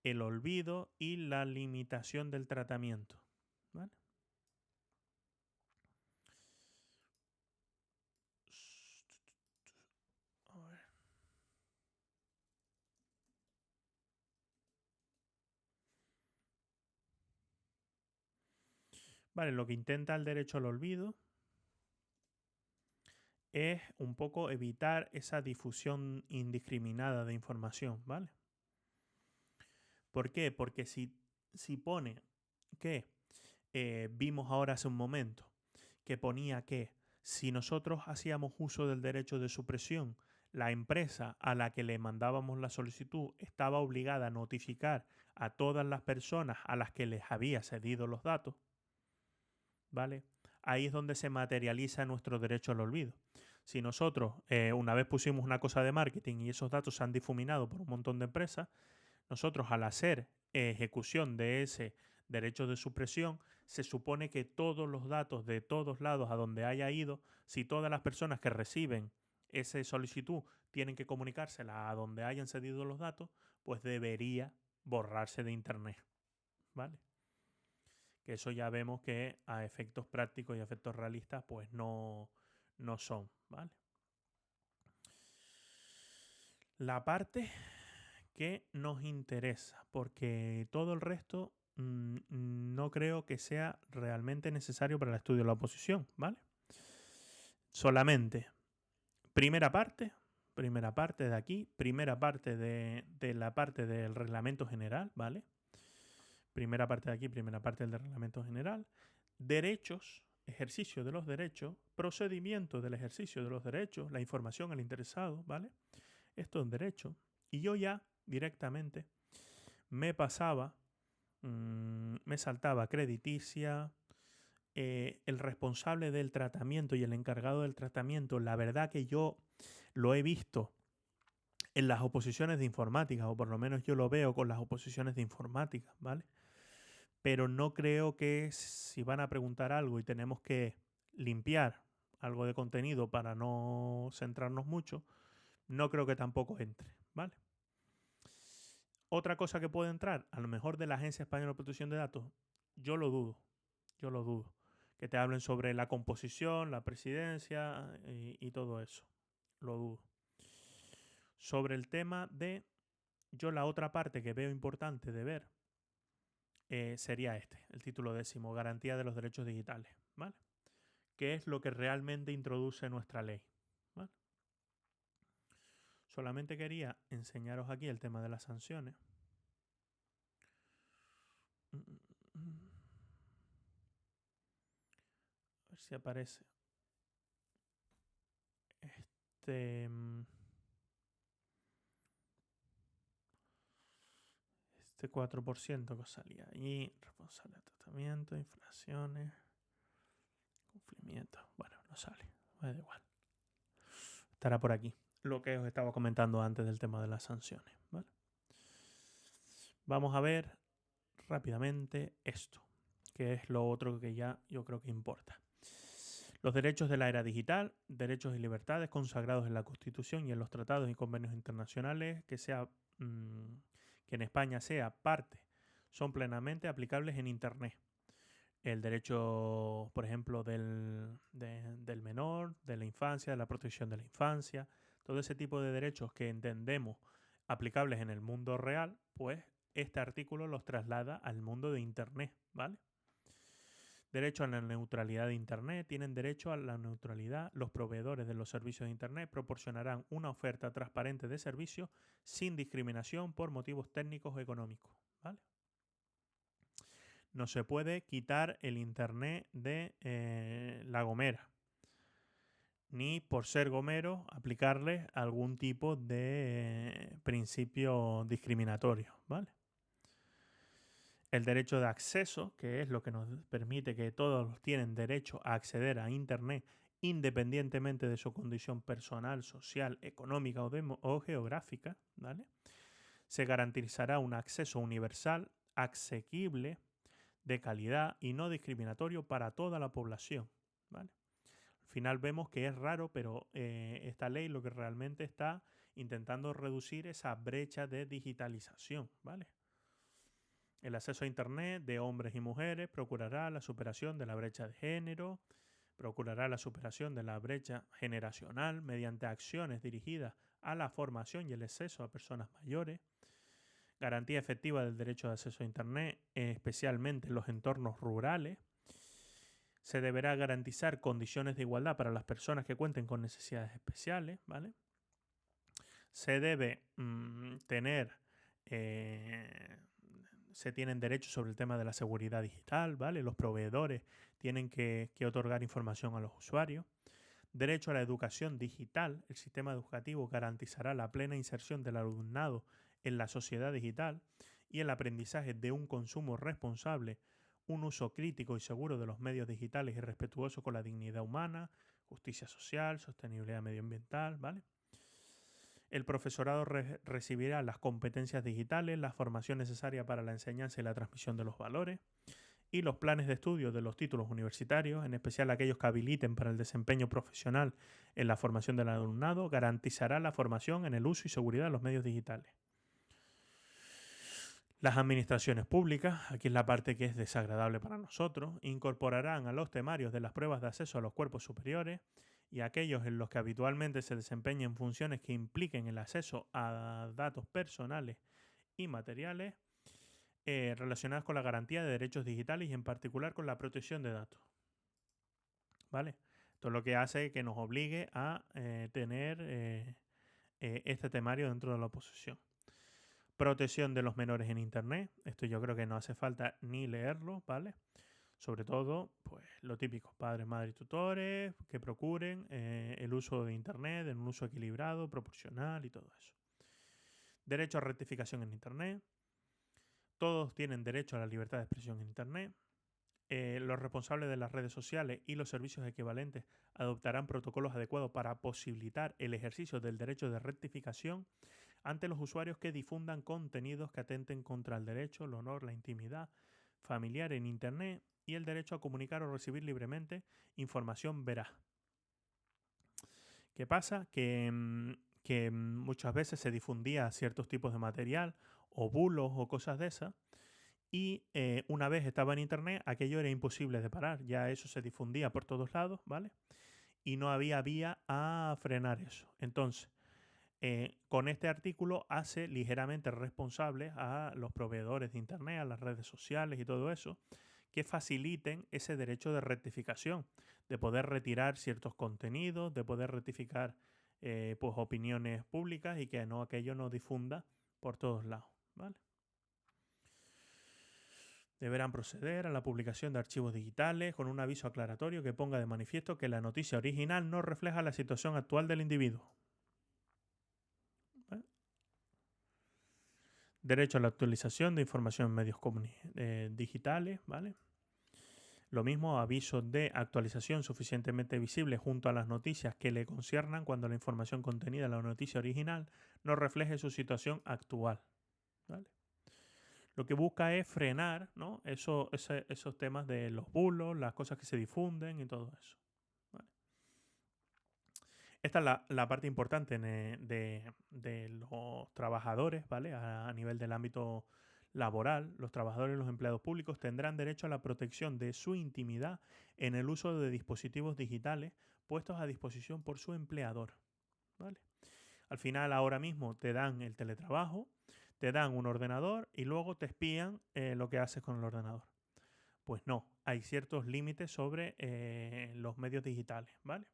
el olvido y la limitación del tratamiento, ¿vale? A ver. Vale, lo que intenta el derecho al olvido es un poco evitar esa difusión indiscriminada de información, ¿vale? ¿Por qué? Porque si pone que vimos ahora hace un momento que ponía que si nosotros hacíamos uso del derecho de supresión, la empresa a la que le mandábamos la solicitud estaba obligada a notificar a todas las personas a las que les había cedido los datos, ¿vale? Ahí es donde se materializa nuestro derecho al olvido. Si nosotros una vez pusimos una cosa de marketing y esos datos se han difuminado por un montón de empresas, nosotros al hacer ejecución de ese derecho de supresión, se supone que todos los datos de todos lados a donde haya ido, si todas las personas que reciben esa solicitud tienen que comunicársela a donde hayan cedido los datos, pues debería borrarse de internet, ¿vale? Que eso ya vemos que a efectos prácticos y a efectos realistas pues no son, ¿vale? La parte que nos interesa, porque todo el resto no creo que sea realmente necesario para el estudio de la oposición, ¿vale? Solamente primera parte de aquí, primera parte de la parte del reglamento general, ¿vale? Primera parte de aquí, primera parte del reglamento general. Derechos, ejercicio de los derechos, procedimiento del ejercicio de los derechos, la información al interesado, ¿vale? Esto es un derecho. Y yo ya directamente me pasaba, me saltaba crediticia, el responsable del tratamiento y el encargado del tratamiento. La verdad que yo lo he visto en las oposiciones de informática, o por lo menos yo lo veo con las oposiciones de informática, ¿vale? Pero no creo que si van a preguntar algo y tenemos que limpiar algo de contenido para no centrarnos mucho, no creo que tampoco entre, ¿vale? Otra cosa que puede entrar, a lo mejor de la Agencia Española de Protección de Datos, yo lo dudo, que te hablen sobre la composición, la presidencia y todo eso, lo dudo. Sobre el tema de, yo la otra parte que veo importante de ver sería el título 10, Garantía de los Derechos Digitales, ¿vale? Que es lo que realmente introduce nuestra ley, ¿vale? Solamente quería enseñaros aquí el tema de las sanciones. A ver si aparece. Este 4% que salía ahí, responsable de tratamiento, infracciones, cumplimiento. Bueno, no sale, da igual. Estará por aquí. Lo que os estaba comentando antes del tema de las sanciones, ¿vale? Vamos a ver rápidamente esto, que es lo otro que ya yo creo que importa. Los derechos de la era digital, derechos y libertades consagrados en la Constitución y en los tratados y convenios internacionales que en España sea parte, son plenamente aplicables en Internet. El derecho, por ejemplo, del menor, de la infancia, de la protección de la infancia, todo ese tipo de derechos que entendemos aplicables en el mundo real, pues este artículo los traslada al mundo de Internet, ¿vale? Derecho a la neutralidad de Internet. Tienen derecho a la neutralidad. Los proveedores de los servicios de Internet proporcionarán una oferta transparente de servicios sin discriminación por motivos técnicos o económicos, ¿vale? No se puede quitar el Internet de La Gomera, ni por ser gomero aplicarle algún tipo de principio discriminatorio, ¿vale? El derecho de acceso, que es lo que nos permite que todos tienen derecho a acceder a Internet independientemente de su condición personal, social, económica o geográfica, ¿vale? Se garantizará un acceso universal, asequible, de calidad y no discriminatorio para toda la población, ¿vale? Al final vemos que es raro, pero esta ley lo que realmente está intentando reducir esa brecha de digitalización, ¿vale? El acceso a Internet de hombres y mujeres procurará la superación de la brecha de género, procurará la superación de la brecha generacional mediante acciones dirigidas a la formación y el acceso a personas mayores, garantía efectiva del derecho de acceso a Internet, especialmente en los entornos rurales. Se deberá garantizar condiciones de igualdad para las personas que cuenten con necesidades especiales, ¿vale? Se debe tener... se tienen derechos sobre el tema de la seguridad digital, ¿vale? Los proveedores tienen que otorgar información a los usuarios. Derecho a la educación digital. El sistema educativo garantizará la plena inserción del alumnado en la sociedad digital y el aprendizaje de un consumo responsable, un uso crítico y seguro de los medios digitales y respetuoso con la dignidad humana, justicia social, sostenibilidad medioambiental, ¿vale? El profesorado recibirá las competencias digitales, la formación necesaria para la enseñanza y la transmisión de los valores, y los planes de estudio de los títulos universitarios, en especial aquellos que habiliten para el desempeño profesional en la formación del alumnado, garantizará la formación en el uso y seguridad de los medios digitales. Las administraciones públicas, aquí es la parte que es desagradable para nosotros, incorporarán a los temarios de las pruebas de acceso a los cuerpos superiores y aquellos en los que habitualmente se desempeñen funciones que impliquen el acceso a datos personales y materiales relacionadas con la garantía de derechos digitales y en particular con la protección de datos. ¿Vale? Esto es lo que hace que nos obligue a tener este temario dentro de la oposición. Protección de los menores en Internet. Esto yo creo que no hace falta ni leerlo, ¿vale? Sobre todo, pues lo típico, padres, madres y tutores que procuren el uso de Internet en un uso equilibrado, proporcional y todo eso. Derecho a rectificación en Internet. Todos tienen derecho a la libertad de expresión en Internet. Los responsables de las redes sociales y los servicios equivalentes adoptarán protocolos adecuados para posibilitar el ejercicio del derecho de rectificación ante los usuarios que difundan contenidos que atenten contra el derecho, el honor, la intimidad familiar en Internet y el derecho a comunicar o recibir libremente información veraz. ¿Qué pasa? Que muchas veces se difundía ciertos tipos de material o bulos o cosas de esas y una vez estaba en Internet aquello era imposible de parar, ya eso se difundía por todos lados, ¿vale? Y no había vía a frenar eso. Entonces, con este artículo hace ligeramente responsables a los proveedores de Internet, a las redes sociales y todo eso, que faciliten ese derecho de rectificación, de poder retirar ciertos contenidos, de poder rectificar pues opiniones públicas y que no aquello no difunda por todos lados, ¿vale? Deberán proceder a la publicación de archivos digitales con un aviso aclaratorio que ponga de manifiesto que la noticia original no refleja la situación actual del individuo. ¿Vale? Derecho a la actualización de información en medios digitales, ¿vale? Lo mismo, avisos de actualización suficientemente visibles junto a las noticias que le conciernan cuando la información contenida en la noticia original no refleje su situación actual, ¿vale? Lo que busca es frenar, ¿no? esos temas de los bulos, las cosas que se difunden y todo eso. ¿Vale? Esta es la parte importante de los trabajadores, ¿vale? A nivel del ámbito laboral, los trabajadores y los empleados públicos tendrán derecho a la protección de su intimidad en el uso de dispositivos digitales puestos a disposición por su empleador, ¿vale? Al final, ahora mismo te dan el teletrabajo, te dan un ordenador y luego te espían lo que haces con el ordenador. Pues no, hay ciertos límites sobre los medios digitales, ¿vale?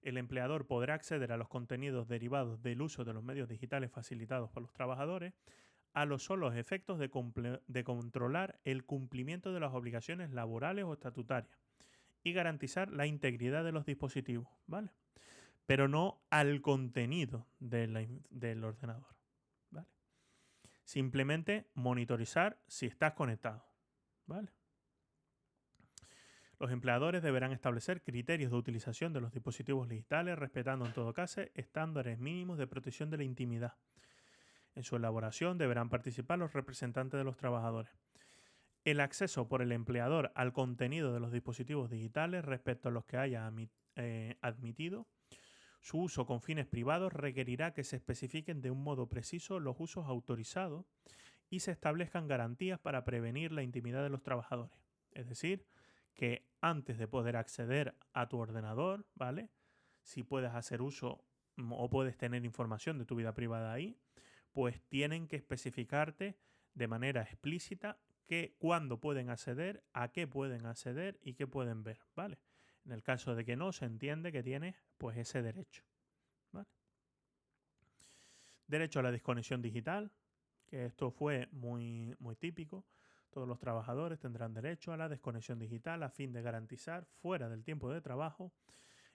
El empleador podrá acceder a los contenidos derivados del uso de los medios digitales facilitados por los trabajadores a los solos efectos de controlar el cumplimiento de las obligaciones laborales o estatutarias y garantizar la integridad de los dispositivos, ¿vale? Pero no al contenido del ordenador, ¿vale? Simplemente monitorizar si estás conectado, ¿vale? Los empleadores deberán establecer criterios de utilización de los dispositivos digitales, respetando en todo caso estándares mínimos de protección de la intimidad. En su elaboración deberán participar los representantes de los trabajadores. El acceso por el empleador al contenido de los dispositivos digitales respecto a los que haya admitido su uso con fines privados requerirá que se especifiquen de un modo preciso los usos autorizados y se establezcan garantías para prevenir la intimidad de los trabajadores. Es decir, que antes de poder acceder a tu ordenador, ¿vale? Si puedes hacer uso o puedes tener información de tu vida privada ahí, pues tienen que especificarte de manera explícita cuándo pueden acceder, a qué pueden acceder y qué pueden ver, ¿vale? En el caso de que no, se entiende que tienes pues ese derecho, ¿vale? Derecho a la desconexión digital, que esto fue muy, muy típico. Todos los trabajadores tendrán derecho a la desconexión digital a fin de garantizar, fuera del tiempo de trabajo,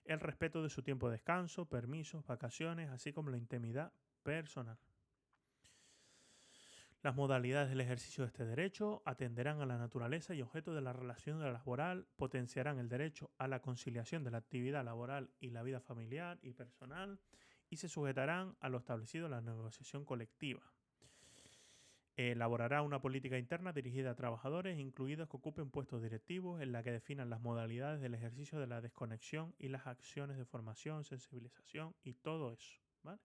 el respeto de su tiempo de descanso, permisos, vacaciones, así como la intimidad personal. Las modalidades del ejercicio de este derecho atenderán a la naturaleza y objeto de la relación laboral, potenciarán el derecho a la conciliación de la actividad laboral y la vida familiar y personal y se sujetarán a lo establecido en la negociación colectiva. Elaborará una política interna dirigida a trabajadores, incluidos que ocupen puestos directivos, en la que definan las modalidades del ejercicio de la desconexión y las acciones de formación, sensibilización y todo eso, ¿vale?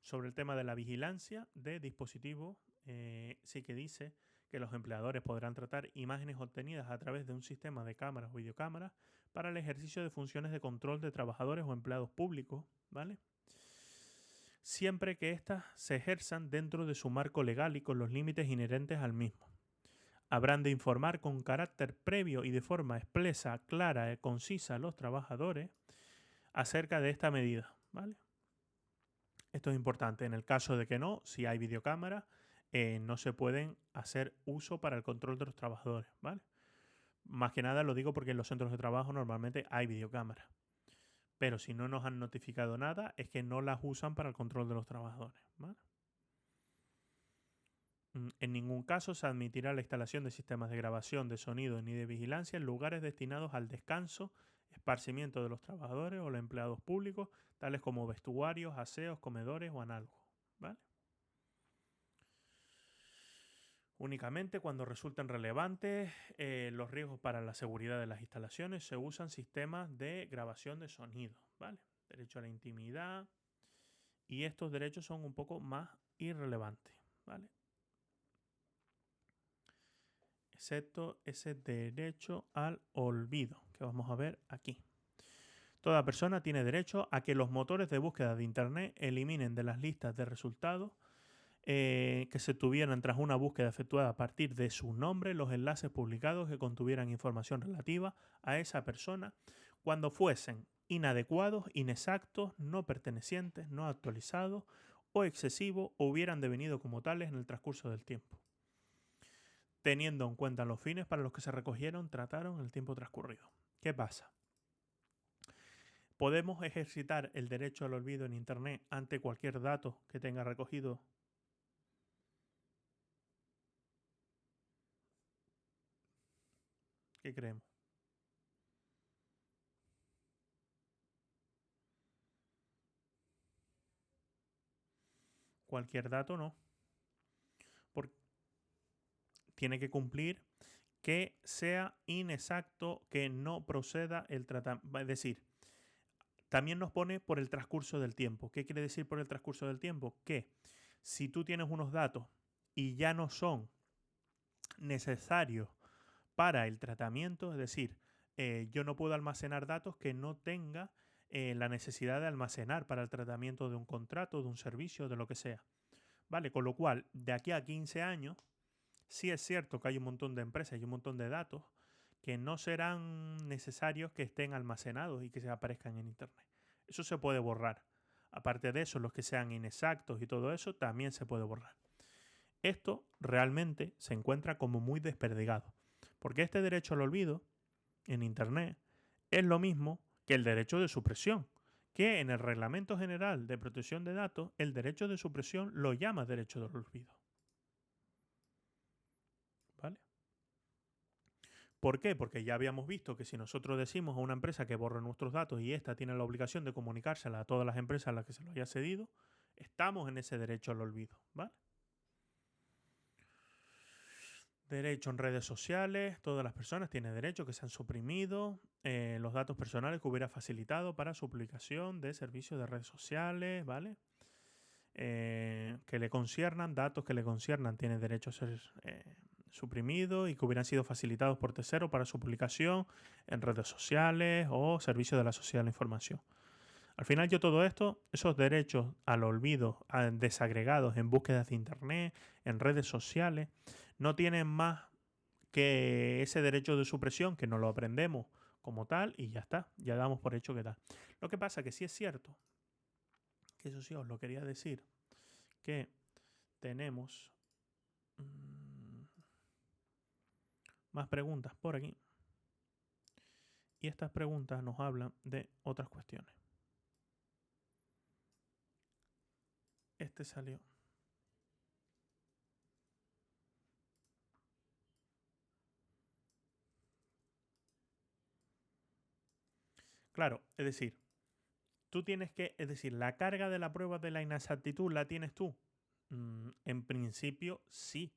Sobre el tema de la vigilancia de dispositivos, sí que dice que los empleadores podrán tratar imágenes obtenidas a través de un sistema de cámaras o videocámaras para el ejercicio de funciones de control de trabajadores o empleados públicos, ¿vale? Siempre que éstas se ejerzan dentro de su marco legal y con los límites inherentes al mismo. Habrán de informar con carácter previo y de forma expresa, clara y concisa a los trabajadores acerca de esta medida, ¿vale? Esto es importante. En el caso de que no, si hay videocámaras, no se pueden hacer uso para el control de los trabajadores, ¿vale? Más que nada lo digo porque en los centros de trabajo normalmente hay videocámaras. Pero si no nos han notificado nada, es que no las usan para el control de los trabajadores, ¿vale? En ningún caso se admitirá la instalación de sistemas de grabación de sonido ni de vigilancia en lugares destinados al descanso, esparcimiento de los trabajadores o los empleados públicos, tales como vestuarios, aseos, comedores o análogos, ¿vale? Únicamente cuando resulten relevantes los riesgos para la seguridad de las instalaciones se usan sistemas de grabación de sonido, ¿vale? Derecho a la intimidad y estos derechos son un poco más irrelevantes, ¿vale? Excepto ese derecho al olvido que vamos a ver aquí. Toda persona tiene derecho a que los motores de búsqueda de Internet eliminen de las listas de resultados que se tuvieran tras una búsqueda efectuada a partir de su nombre los enlaces publicados que contuvieran información relativa a esa persona cuando fuesen inadecuados, inexactos, no pertenecientes, no actualizados o excesivos o hubieran devenido como tales en el transcurso del tiempo, teniendo en cuenta los fines para los que se recogieron, trataron en el tiempo transcurrido. ¿Qué pasa? ¿Podemos ejercitar el derecho al olvido en Internet ante cualquier dato que tenga recogido? ¿Qué creemos? Cualquier dato no. Porque tiene que cumplir que sea inexacto, que no proceda el tratamiento. Es decir, también nos pone por el transcurso del tiempo. ¿Qué quiere decir por el transcurso del tiempo? Que si tú tienes unos datos y ya no son necesarios para el tratamiento, es decir, yo no puedo almacenar datos que no tenga la necesidad de almacenar para el tratamiento de un contrato, de un servicio, de lo que sea. ¿Vale? Con lo cual, de aquí a 15 años, sí es cierto que hay un montón de empresas y un montón de datos que no serán necesarios que estén almacenados y que se aparezcan en Internet. Eso se puede borrar. Aparte de eso, los que sean inexactos y todo eso también se puede borrar. Esto realmente se encuentra como muy desperdigado, porque este derecho al olvido en Internet es lo mismo que el derecho de supresión, que en el Reglamento General de Protección de Datos el derecho de supresión lo llama derecho del olvido. ¿Vale? ¿Por qué? Porque ya habíamos visto que si nosotros decimos a una empresa que borre nuestros datos y ésta tiene la obligación de comunicársela a todas las empresas a las que se lo haya cedido, estamos en ese derecho al olvido, ¿vale? Derecho en redes sociales, todas las personas tienen derecho que se han suprimido los datos personales que hubiera facilitado para su publicación de servicios de redes sociales, ¿vale? Que le conciernan, datos que le conciernan, tienen derecho a ser suprimidos y que hubieran sido facilitados por terceros para su publicación en redes sociales o servicios de la sociedad de la información. Al final yo todo esto, esos derechos al olvido, desagregados en búsquedas de Internet, en redes sociales, no tienen más que ese derecho de supresión que no lo aprendemos como tal y ya está, ya damos por hecho que tal. Lo que pasa que sí es cierto, que eso sí os lo quería decir, que tenemos más preguntas por aquí. Y estas preguntas nos hablan de otras cuestiones. Este salió. Claro, es decir, la carga de la prueba de la inexactitud la tienes tú. En principio, sí.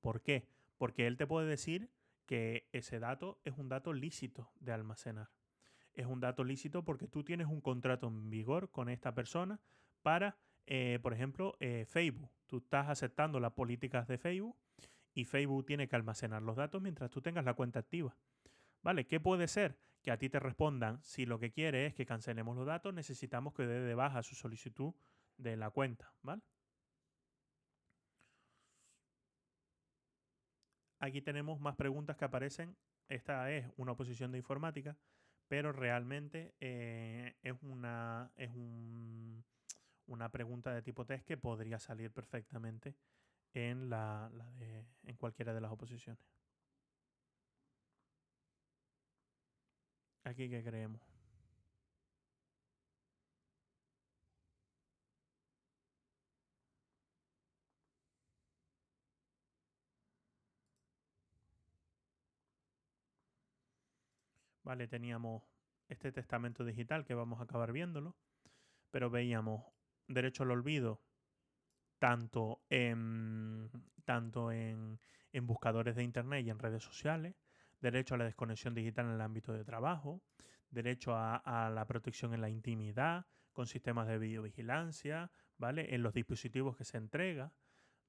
¿Por qué? Porque él te puede decir que ese dato es un dato lícito de almacenar. Es un dato lícito porque tú tienes un contrato en vigor con esta persona para, por ejemplo, Facebook. Tú estás aceptando las políticas de Facebook y Facebook tiene que almacenar los datos mientras tú tengas la cuenta activa. ¿Vale? ¿Qué puede ser? Que a ti te respondan, si lo que quiere es que cancelemos los datos, necesitamos que dé de baja su solicitud de la cuenta, ¿vale? Aquí tenemos más preguntas que aparecen. Esta es una oposición de informática, pero realmente una pregunta de tipo test que podría salir perfectamente en, en cualquiera de las oposiciones. Aquí que creemos. Vale, teníamos este testamento digital que vamos a acabar viéndolo, pero veíamos derecho al olvido tanto en buscadores de internet y en redes sociales, derecho a la desconexión digital en el ámbito de trabajo, derecho a la protección en la intimidad, con sistemas de videovigilancia, ¿vale? En los dispositivos que se entrega,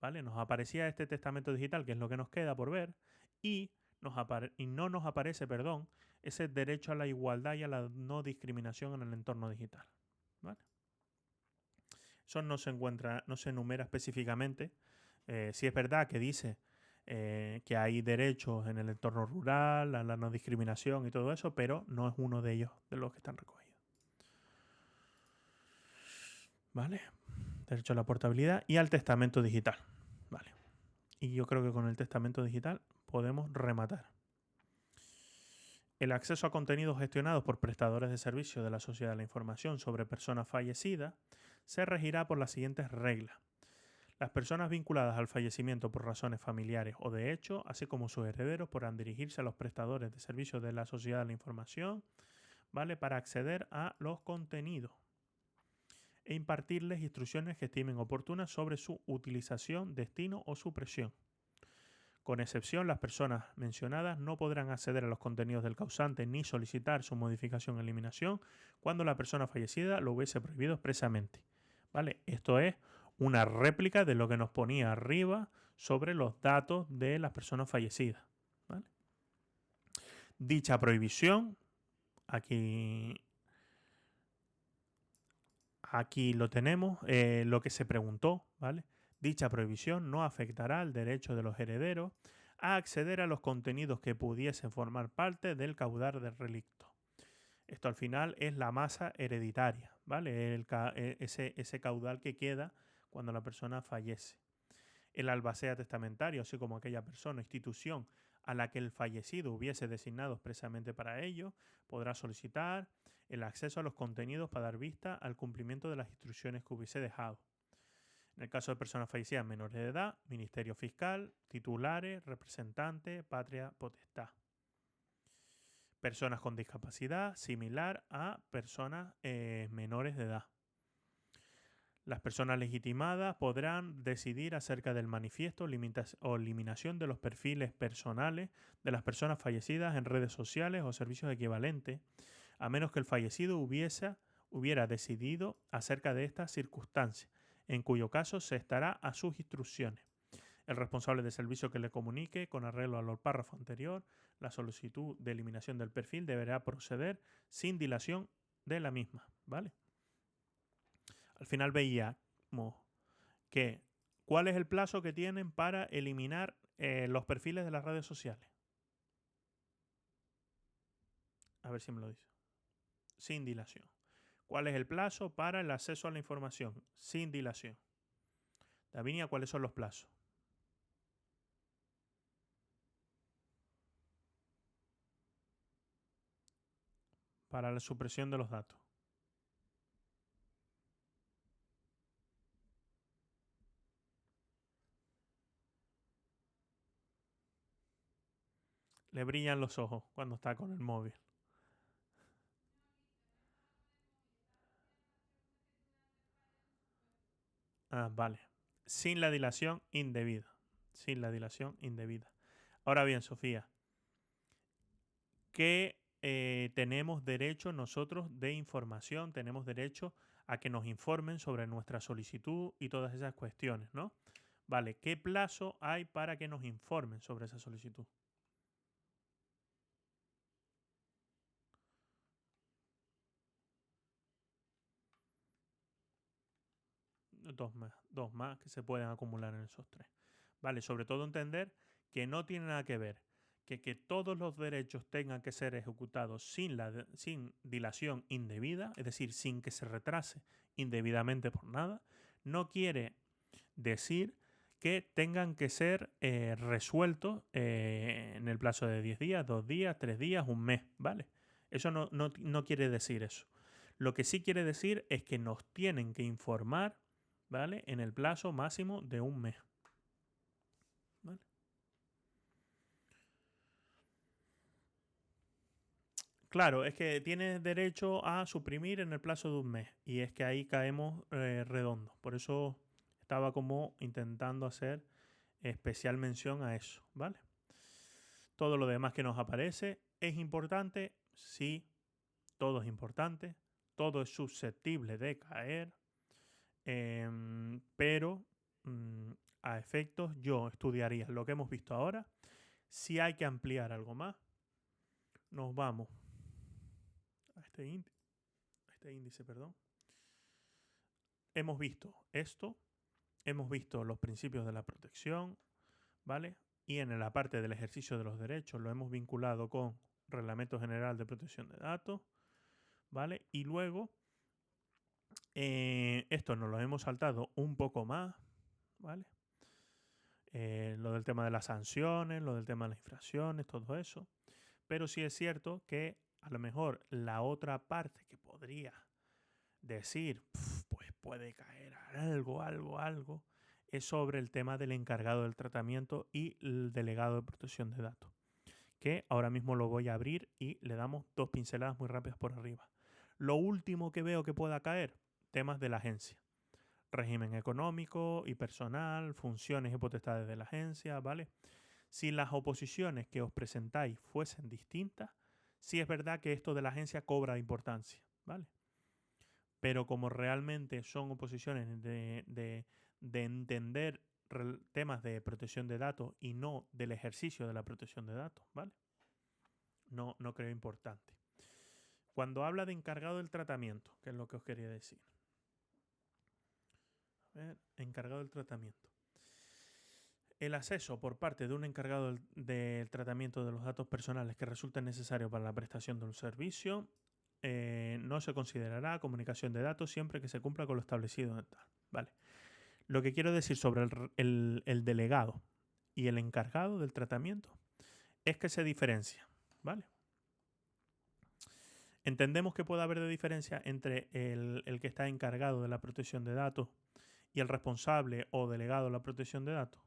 ¿vale? Nos aparecía este testamento digital, que es lo que nos queda por ver, y, no nos aparece, perdón, ese derecho a la igualdad y a la no discriminación en el entorno digital, ¿vale? Eso no se encuentra, no se enumera específicamente. Sí es verdad que dice que hay derechos en el entorno rural, a la no discriminación y todo eso, pero no es uno de ellos de los que están recogidos. ¿Vale? Derecho a la portabilidad y al testamento digital. Vale. Y yo creo que con el testamento digital podemos rematar. El acceso a contenidos gestionados por prestadores de servicios de la Sociedad de la Información sobre personas fallecidas se regirá por las siguientes reglas. Las personas vinculadas al fallecimiento por razones familiares o de hecho, así como sus herederos, podrán dirigirse a los prestadores de servicios de la Sociedad de la Información, ¿vale? Para acceder a los contenidos e impartirles instrucciones que estimen oportunas sobre su utilización, destino o supresión. Con excepción, las personas mencionadas no podrán acceder a los contenidos del causante ni solicitar su modificación o eliminación cuando la persona fallecida lo hubiese prohibido expresamente. ¿Vale? Esto es una réplica de lo que nos ponía arriba sobre los datos de las personas fallecidas. ¿Vale? Dicha prohibición, aquí lo tenemos, lo que se preguntó, ¿vale? Dicha prohibición no afectará al derecho de los herederos a acceder a los contenidos que pudiesen formar parte del caudal del relicto. Esto al final es la masa hereditaria, ¿vale? Ese caudal que queda cuando la persona fallece. El albacea testamentario, así como aquella persona o institución a la que el fallecido hubiese designado expresamente para ello, podrá solicitar el acceso a los contenidos para dar vista al cumplimiento de las instrucciones que hubiese dejado. En el caso de personas fallecidas menores de edad, Ministerio Fiscal, titulares, representantes, patria potestad. Personas con discapacidad, similar a personas menores de edad. Las personas legitimadas podrán decidir acerca del manifiesto o eliminación de los perfiles personales de las personas fallecidas en redes sociales o servicios equivalentes, a menos que el fallecido hubiera decidido acerca de estas circunstancias, en cuyo caso se estará a sus instrucciones. El responsable de servicio que le comunique, con arreglo al párrafo anterior, la solicitud de eliminación del perfil deberá proceder sin dilación de la misma, ¿vale? Al final veíamos que ¿cuál es el plazo que tienen para eliminar los perfiles de las redes sociales? A ver si me lo dice. Sin dilación. ¿Cuál es el plazo para el acceso a la información? Sin dilación. Davinia, ¿cuáles son los plazos? para la supresión de los datos. Le brillan los ojos cuando está con el móvil. Ah, vale. Sin la dilación indebida. Sin la dilación indebida. Ahora bien, Sofía, ¿qué tenemos derecho nosotros de información? Tenemos derecho a que nos informen sobre nuestra solicitud y todas esas cuestiones, ¿no? Vale, ¿qué plazo hay para que nos informen sobre esa solicitud? 2 más que se pueden acumular en esos 3. Vale, sobre todo entender que no tiene nada que ver que todos los derechos tengan que ser ejecutados sin dilación indebida, es decir, sin que se retrase indebidamente por nada, no quiere decir que tengan que ser resueltos en el plazo de 10 días, 2 días, 3 días, un mes, ¿vale? Eso no quiere decir eso. Lo que sí quiere decir es que nos tienen que informar, ¿vale? En el plazo máximo de un mes. ¿Vale? Claro, es que tienes derecho a suprimir en el plazo de un mes. Y es que ahí caemos redondo. Por eso estaba como intentando hacer especial mención a eso, ¿vale? Todo lo demás que nos aparece es importante, sí, todo es importante, todo es susceptible de caer, pero a efectos yo estudiaría lo que hemos visto ahora. Si hay que ampliar algo más, nos vamos a este índice, perdón. Hemos visto esto, hemos visto los principios de la protección, ¿vale? Y en la parte del ejercicio de los derechos lo hemos vinculado con Reglamento General de Protección de Datos, ¿vale? Y luego esto nos lo hemos saltado un poco más, ¿vale? Lo del tema de las sanciones, lo del tema de las infracciones, todo eso. Pero sí es cierto que a lo mejor la otra parte que podría decir, pues puede caer algo, es sobre el tema del encargado del tratamiento y el delegado de protección de datos, que ahora mismo lo voy a abrir y le damos 2 pinceladas muy rápidas por arriba. Lo último que veo que pueda caer, temas de la agencia. Régimen económico y personal, funciones y potestades de la agencia, ¿vale? Si las oposiciones que os presentáis fuesen distintas, sí es verdad que esto de la agencia cobra importancia, ¿vale? Pero como realmente son oposiciones de entender temas de protección de datos y no del ejercicio de la protección de datos, ¿vale? No creo importante. Cuando habla de encargado del tratamiento, que es lo que os quería decir. A ver, encargado del tratamiento. El acceso por parte de un encargado del tratamiento de los datos personales que resulte necesario para la prestación de un servicio no se considerará comunicación de datos siempre que se cumpla con lo establecido en tal. Vale. Lo que quiero decir sobre el delegado y el encargado del tratamiento es que se diferencia, ¿vale? Entendemos que puede haber de diferencia entre el que está encargado de la protección de datos y el responsable o delegado de la protección de datos.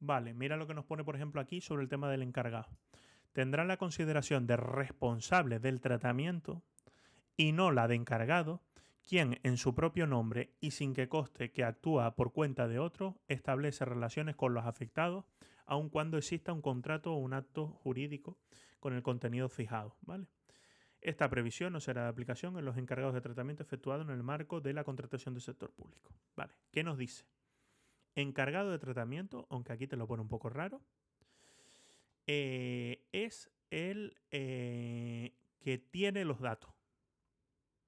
Vale, mira lo que nos pone, por ejemplo, aquí sobre el tema del encargado. Tendrá la consideración de responsable del tratamiento y no la de encargado, quien en su propio nombre y sin que conste que actúa por cuenta de otro, establece relaciones con los afectados, aun cuando exista un contrato o un acto jurídico con el contenido fijado, ¿vale? Esta previsión no será de aplicación en los encargados de tratamiento efectuados en el marco de la contratación del sector público. Vale, ¿qué nos dice? Encargado de tratamiento, aunque aquí te lo pone un poco raro, es el que tiene los datos,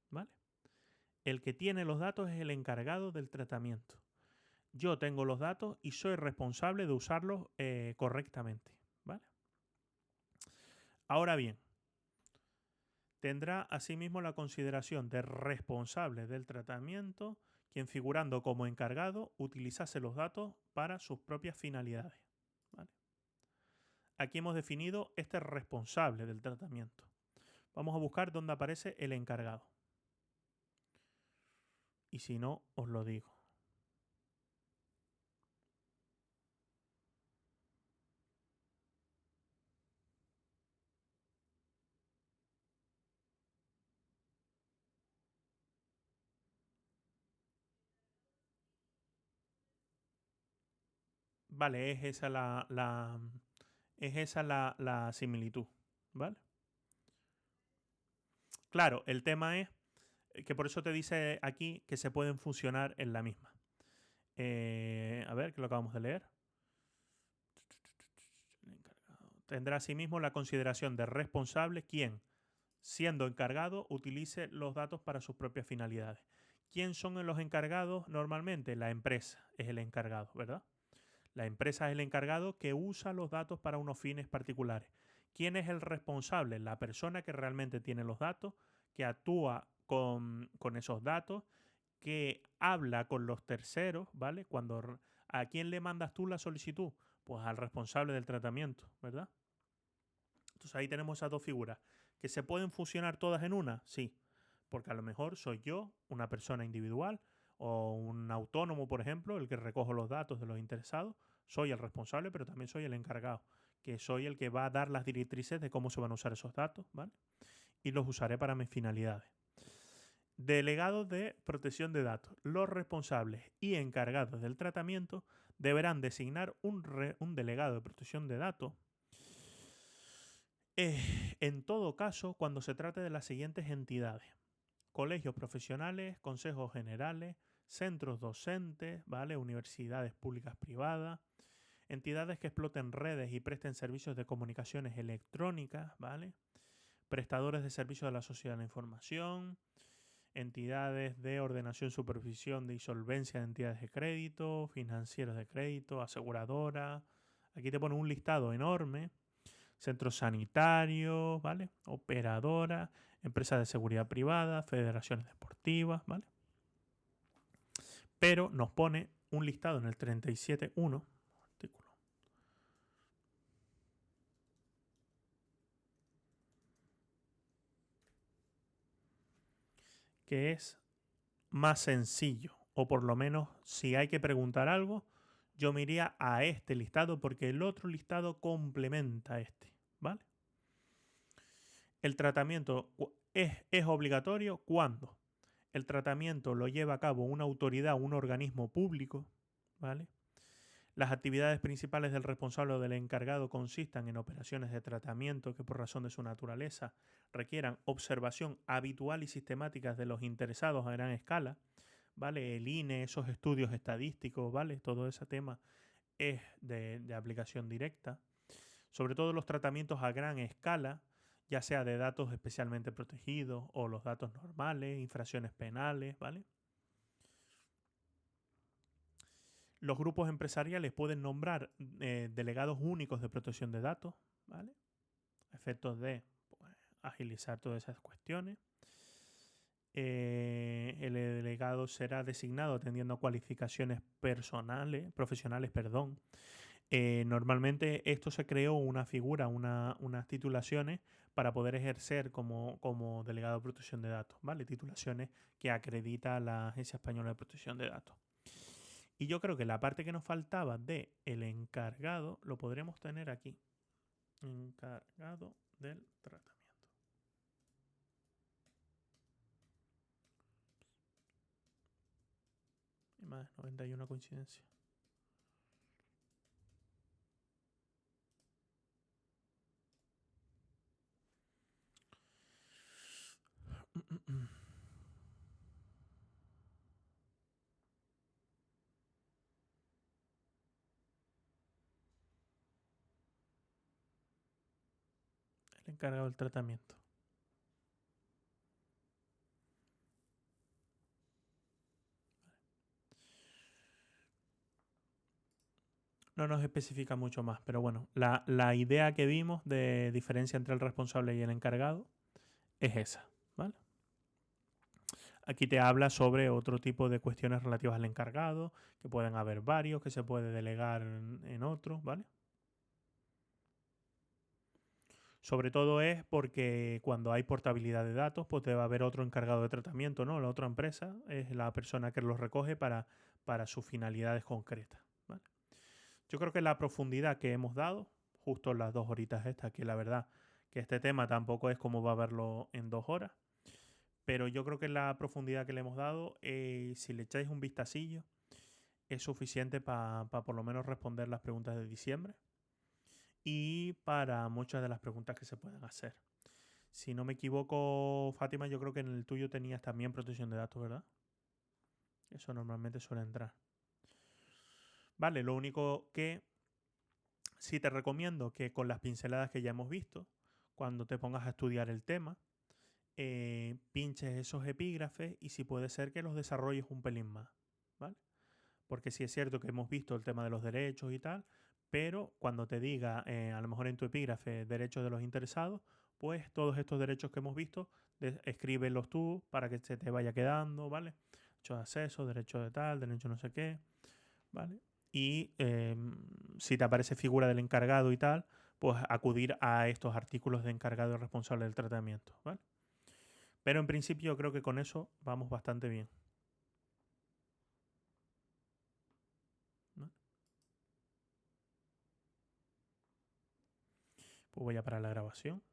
¿vale? El que tiene los datos es el encargado del tratamiento. Yo tengo los datos y soy responsable de usarlos correctamente, ¿vale? Ahora bien, Tendrá asimismo la consideración de responsable del tratamiento quien figurando como encargado utilizase los datos para sus propias finalidades. ¿Vale? Aquí hemos definido este responsable del tratamiento. Vamos a buscar dónde aparece el encargado. Y si no, os lo digo. Vale, es esa la similitud. ¿Vale? Claro, el tema es que por eso te dice aquí que se pueden fusionar en la misma. A ver, que lo acabamos de leer. Tendrá asimismo la consideración de responsable quien, siendo encargado, utilice los datos para sus propias finalidades. ¿Quién son los encargados normalmente? La empresa es el encargado, ¿verdad? La empresa es el encargado que usa los datos para unos fines particulares. ¿Quién es el responsable? La persona que realmente tiene los datos, que actúa con esos datos, que habla con los terceros, ¿vale? ¿A quién le mandas tú la solicitud? Pues al responsable del tratamiento, ¿verdad? Entonces ahí tenemos esas dos figuras. ¿Que se pueden fusionar todas en una? Sí, porque a lo mejor soy yo, una persona individual, o un autónomo, por ejemplo, el que recojo los datos de los interesados. Soy el responsable, pero también soy el encargado, que soy el que va a dar las directrices de cómo se van a usar esos datos, ¿vale? Y los usaré para mis finalidades. Delegados de protección de datos. Los responsables y encargados del tratamiento deberán designar un delegado de protección de datos en todo caso cuando se trate de las siguientes entidades: colegios profesionales, consejos generales, centros docentes, ¿vale? Universidades públicas privadas, entidades que exploten redes y presten servicios de comunicaciones electrónicas, ¿vale? Prestadores de servicios de la sociedad de la información, entidades de ordenación, supervisión de insolvencia de entidades de crédito, financieros de crédito, aseguradoras. Aquí te pone un listado enorme. Centros sanitarios, ¿vale? Operadoras, empresas de seguridad privada, federaciones deportivas, ¿vale? Pero nos pone un listado en el 37.1, artículo, que es más sencillo, o por lo menos si hay que preguntar algo, yo me iría a este listado porque el otro listado complementa este, ¿vale? El tratamiento es obligatorio cuando el tratamiento lo lleva a cabo una autoridad, un organismo público, ¿vale? Las actividades principales del responsable o del encargado consistan en operaciones de tratamiento que por razón de su naturaleza requieran observación habitual y sistemática de los interesados a gran escala, ¿vale? El INE, esos estudios estadísticos, ¿vale? Todo ese tema es de aplicación directa. Sobre todo los tratamientos a gran escala, ya sea de datos especialmente protegidos o los datos normales, infracciones penales, ¿vale? Los grupos empresariales pueden nombrar delegados únicos de protección de datos, ¿vale? A efectos de pues, agilizar todas esas cuestiones. El delegado será designado atendiendo a cualificaciones profesionales, perdón. Normalmente esto se creó una figura, unas titulaciones para poder ejercer como delegado de protección de datos, ¿vale? Titulaciones que acredita la Agencia Española de Protección de Datos. Y yo creo que la parte que nos faltaba de el encargado lo podremos tener aquí. Encargado del tratamiento. Y más 91 coincidencia. El encargado del tratamiento. No nos especifica mucho más, pero bueno, la idea que vimos de diferencia entre el responsable y el encargado es esa, ¿vale? Aquí te habla sobre otro tipo de cuestiones relativas al encargado, que pueden haber varios, que se puede delegar en otros, ¿vale? Sobre todo es porque cuando hay portabilidad de datos, pues debe haber otro encargado de tratamiento, ¿no? La otra empresa es la persona que los recoge para sus finalidades concretas, ¿vale? Yo creo que la profundidad que hemos dado, justo en las 2 horitas estas, que la verdad que este tema tampoco es como va a verlo en 2 horas, pero yo creo que la profundidad que le hemos dado, si le echáis un vistacillo, es suficiente para por lo menos responder las preguntas de diciembre y para muchas de las preguntas que se pueden hacer. Si no me equivoco, Fátima, yo creo que en el tuyo tenías también protección de datos, ¿verdad? Eso normalmente suele entrar. Vale, lo único que sí te recomiendo que con las pinceladas que ya hemos visto, cuando te pongas a estudiar el tema, pinches esos epígrafes y si puede ser que los desarrolles un pelín más, ¿vale? Porque sí es cierto que hemos visto el tema de los derechos y tal, pero cuando te diga, a lo mejor en tu epígrafe, derechos de los interesados, pues todos estos derechos que hemos visto, escríbelos tú para que se te vaya quedando, ¿vale? Derecho de acceso, derecho de tal, derecho no sé qué, ¿vale? Y si te aparece figura del encargado y tal, pues acudir a estos artículos de encargado y responsable del tratamiento, ¿vale? Pero en principio yo creo que con eso vamos bastante bien, ¿no? Pues voy a parar la grabación.